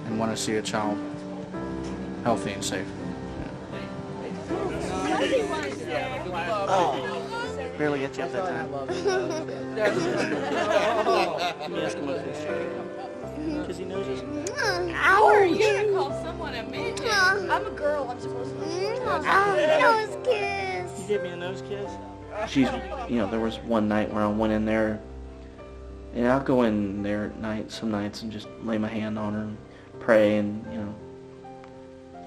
and want to see a child healthy and safe. Oh, barely get you up that time. Let me ask him what this because he knows us. How are you gonna call someone a midget? I'm a girl. I'm supposed to. Nose kiss. You gave me a nose kiss. She's, there was one night where I went in there, and I'll go in there at night, some nights, and just lay my hand on her and pray and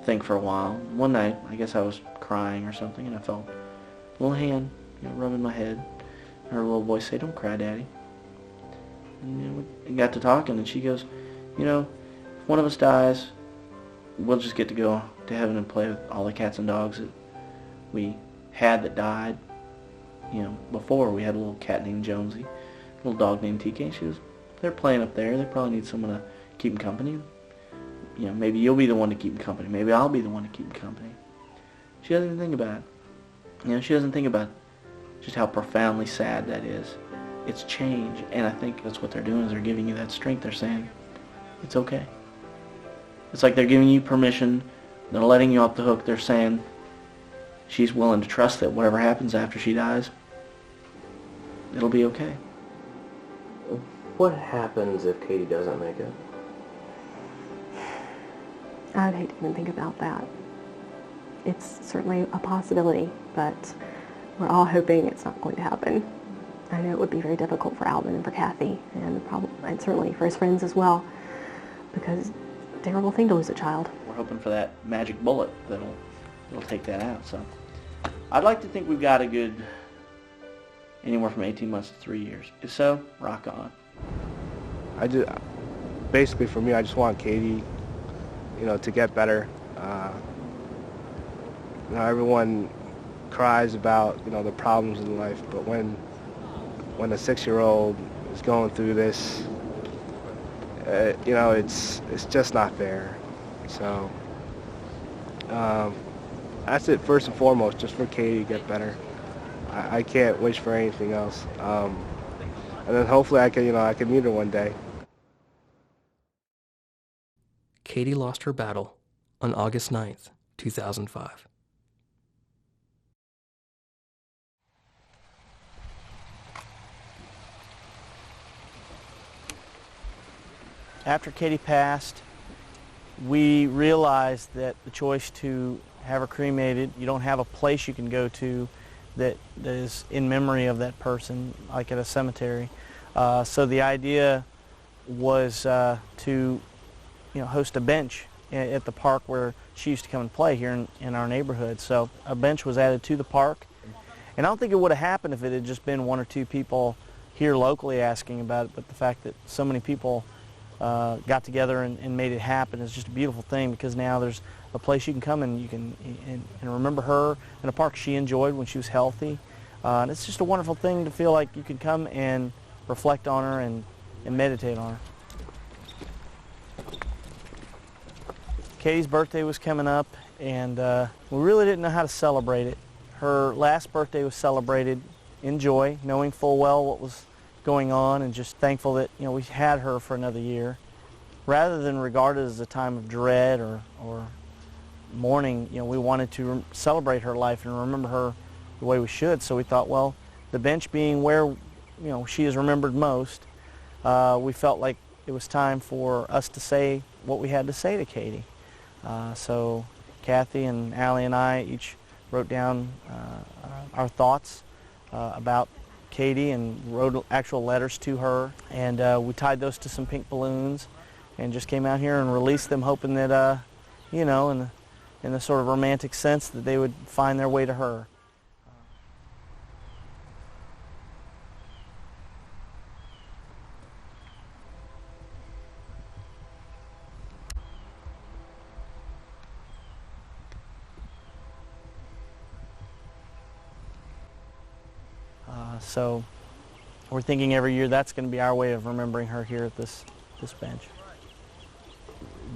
think for a while. One night, I guess I was crying or something, and I felt a little hand, rubbing my head. And her little voice say, "Don't cry, Daddy." And we got to talking, and she goes, if one of us dies, we'll just get to go to heaven and play with all the cats and dogs that we had that died. Before we had a little cat named Jonesy, a little dog named TK. She goes, they're playing up there. They probably need someone to keep them company. Maybe you'll be the one to keep them company. Maybe I'll be the one to keep them company. She doesn't even think about it. She doesn't think about just how profoundly sad that is. It's change, and I think that's what they're doing is they're giving you that strength. They're saying, it's okay. It's like they're giving you permission. They're letting you off the hook. They're saying she's willing to trust that whatever happens after she dies, it'll be okay. What happens if Katie doesn't make it? I'd hate to even think about that. It's certainly a possibility, but we're all hoping it's not going to happen. I know it would be very difficult for Alvin and for Kathy, and certainly for his friends as well, because it's a terrible thing to lose a child. We're hoping for that magic bullet that'll take that out. So I'd like to think we've got a good anywhere from 18 months to 3 years. If so, rock on. Basically for me, I just want Katie, to get better. Everyone cries about, the problems in life, but when a 6-year-old is going through this, it's just not fair. So that's it first and foremost, just for Katie to get better. I can't wish for anything else. And then hopefully I can meet her one day. Katie lost her battle on August 9th, 2005. After Katie passed, we realized that the choice to have her cremated, you don't have a place you can go to that is in memory of that person, like at a cemetery. So the idea was to host a bench at the park where she used to come and play here in our neighborhood. So a bench was added to the park. And I don't think it would have happened if it had just been one or two people here locally asking about it, but the fact that so many people got together and made it happen. It's just a beautiful thing because now there's a place you can come and you can and remember her in a park she enjoyed when she was healthy. And it's just a wonderful thing to feel like you can come and reflect on her and meditate on her. Katie's birthday was coming up, and we really didn't know how to celebrate it. Her last birthday was celebrated in joy, knowing full well what was going on, and just thankful that we had her for another year. Rather than regard it as a time of dread or mourning, we wanted to celebrate her life and remember her the way we should. So we thought, well, the bench being where she is remembered most, we felt like it was time for us to say what we had to say to Katie. So Kathy and Allie and I each wrote down our thoughts about Katie and wrote actual letters to her, and we tied those to some pink balloons and just came out here and released them, hoping that in the sort of romantic sense that they would find their way to her. So we're thinking every year that's going to be our way of remembering her here at this bench.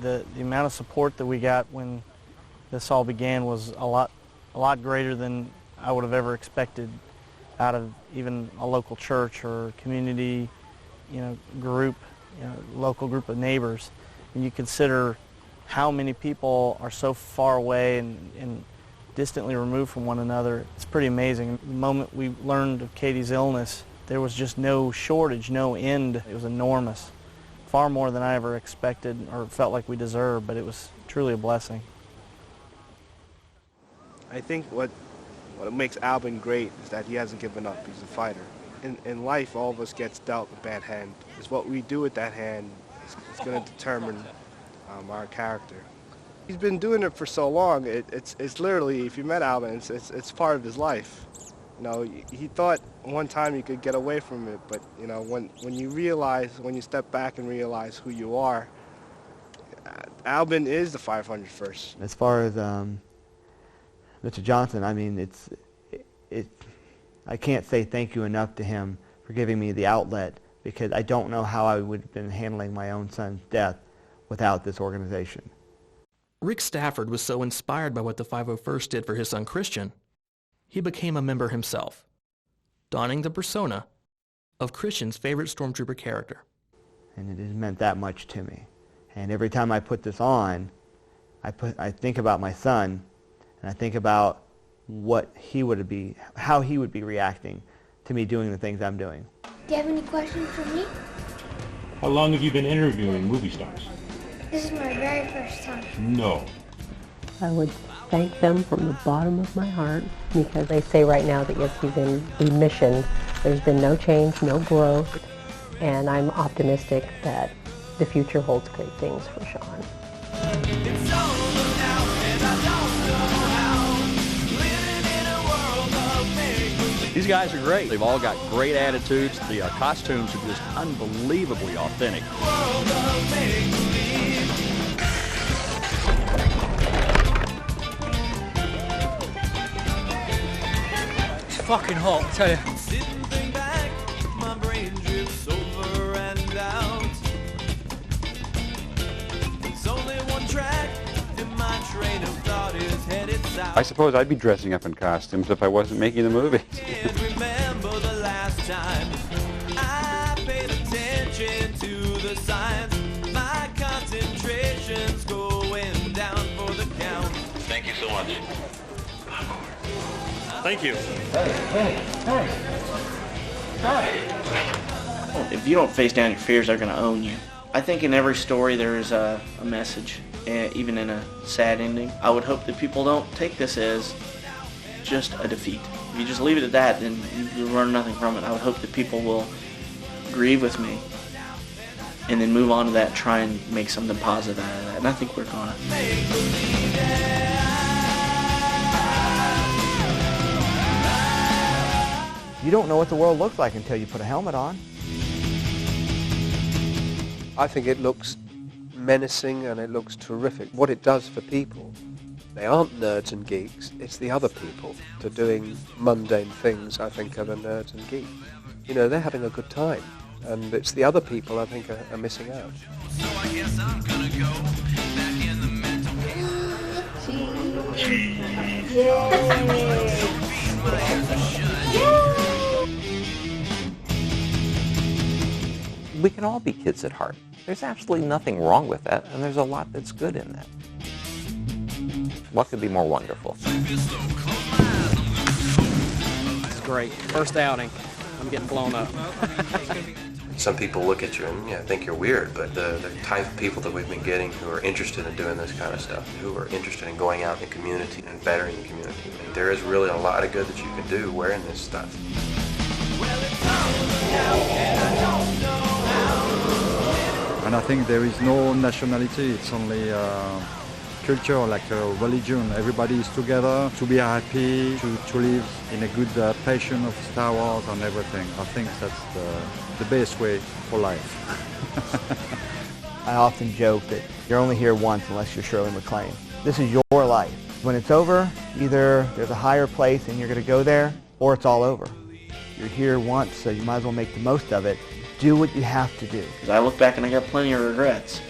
The amount of support that we got when this all began was a lot greater than I would have ever expected out of even a local church or community, group, local group of neighbors. And you consider how many people are so far away and distantly removed from one another. It's pretty amazing. The moment we learned of Katie's illness, there was just no shortage, no end. It was enormous. Far more than I ever expected or felt like we deserved, but it was truly a blessing. I think what makes Alvin great is that he hasn't given up. He's a fighter. In life, all of us gets dealt a bad hand. It's what we do with that hand is going to determine our character. He's been doing it for so long. It's literally, if you met Alvin, it's part of his life. He thought one time he could get away from it, but when you step back and realize who you are, Alvin is the 501st. As far as Mr. Johnson, I mean, I can't say thank you enough to him for giving me the outlet, because I don't know how I would have been handling my own son's death without this organization. Rick Stafford was so inspired by what the 501st did for his son Christian, he became a member himself, donning the persona of Christian's favorite Stormtrooper character. And it has meant that much to me. And every time I put this on, I think about my son, and I think about how he would be reacting to me doing the things I'm doing. Do you have any questions for me? How long have you been interviewing movie stars? This is my very first time. No. I would thank them from the bottom of my heart, because they say right now that yes, he's in remission. There's been no change, no growth, and I'm optimistic that the future holds great things for Sean. These guys are great. They've all got great attitudes. The costumes are just unbelievably authentic. It's fucking hot, I tell you. I suppose I'd be dressing up in costumes if I wasn't making the movie. Remember the last time I paid attention to the signs. My concentration's going down for the count. Thank you so much. Thank you. If you don't face down your fears, they're going to own you. I think in every story there is a message, even in a sad ending. I would hope that people don't take this as just a defeat. If you just leave it at that, then you learn nothing from it. I would hope that people will grieve with me and then move on to that and try and make something positive out of that. And I think we're going You don't know what the world looks like until you put a helmet on. I think it looks menacing and it looks terrific. What it does for people, they aren't nerds and geeks, it's the other people that are doing mundane things, I think, are the nerds and geeks. You know, they're having a good time, and it's the other people, I think, are missing out. So I guess I'm gonna go back in the mental. We can all be kids at heart. There's absolutely nothing wrong with that, and there's a lot that's good in that. What could be more wonderful? It's great. First outing. I'm getting blown up. Some people look at you and think you're weird, but the type of people that we've been getting who are interested in doing this kind of stuff, who are interested in going out in the community and bettering the community, and there is really a lot of good that you can do wearing this stuff. And I think there is no nationality, it's only culture, like a religion. Everybody is together to be happy, to live in a good passion of Star Wars and everything. I think that's the best way for life. I often joke that you're only here once unless you're Shirley MacLaine. This is your life. When it's over, either there's a higher place and you're going to go there, or it's all over. You're here once, so you might as well make the most of it. Do what you have to do. I look back and I got plenty of regrets.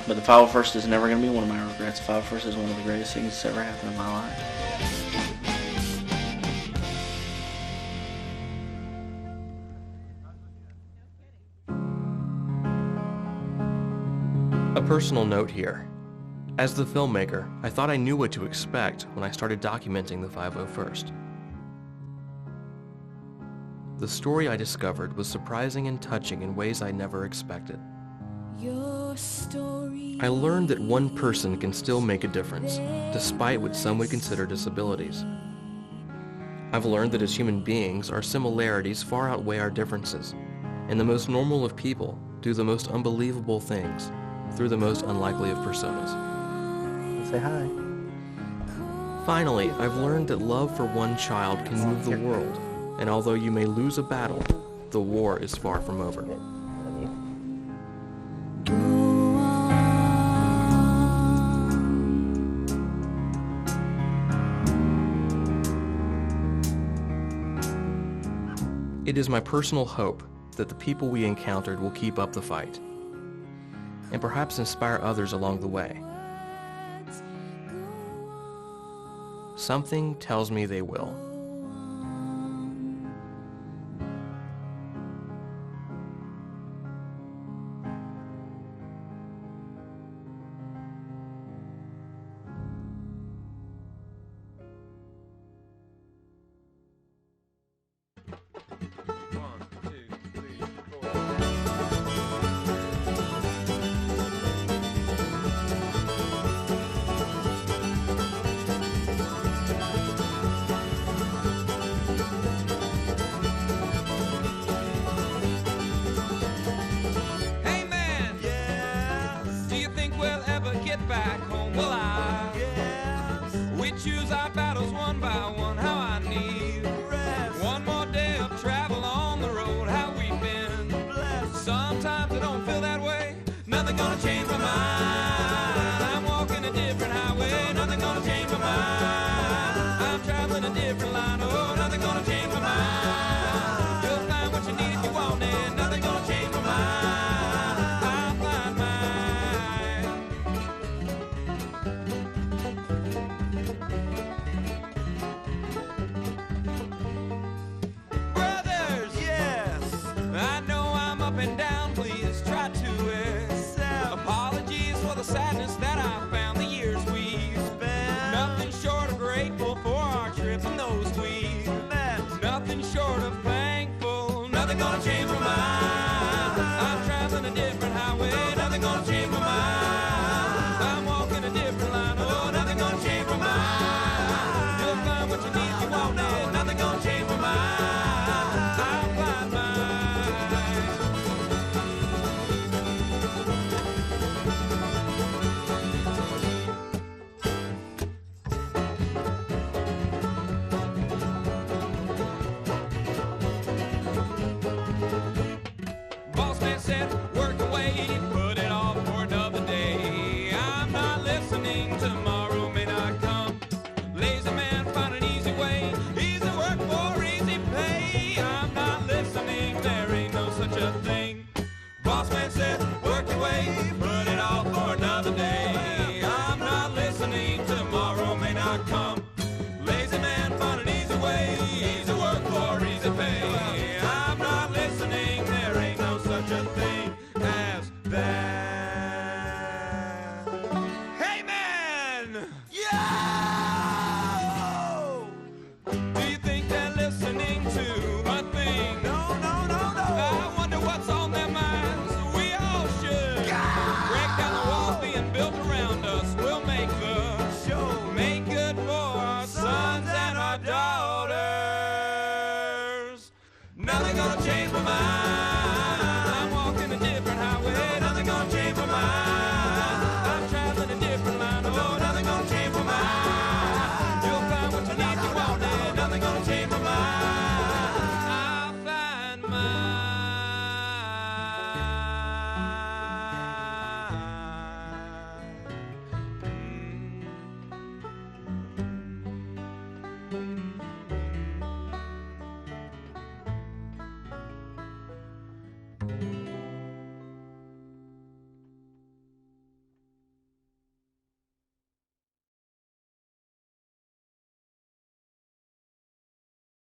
But the 501st is never going to be one of my regrets. The 501st is one of the greatest things that's ever happened in my life. A personal note here. As the filmmaker, I thought I knew what to expect when I started documenting the 501st. The story I discovered was surprising and touching in ways I never expected. I learned that one person can still make a difference, despite what some would consider disabilities. I've learned that as human beings, our similarities far outweigh our differences, and the most normal of people do the most unbelievable things through the most unlikely of personas. Say hi. Finally, I've learned that love for one child can move the world, and although you may lose a battle, the war is far from over. It is my personal hope that the people we encountered will keep up the fight, and perhaps inspire others along the way. Something tells me they will. Back home, will I? Yes. We choose our battles one by one. How I need rest. One more day of travel on the road. How we've been blessed. Sometimes I don't feel that way. Nothing gonna change my mind. I'm walking a different highway. Nothing gonna change my mind. I'm traveling a different line. Oh, nothing gonna change my mind. You'll find what you need if you want it. Nothing gonna change my mind. Sadness that I found the years we've spent. Nothing short of grateful for our trip and those we've met. Nothing short of thankful. Nothing gonna change my mind.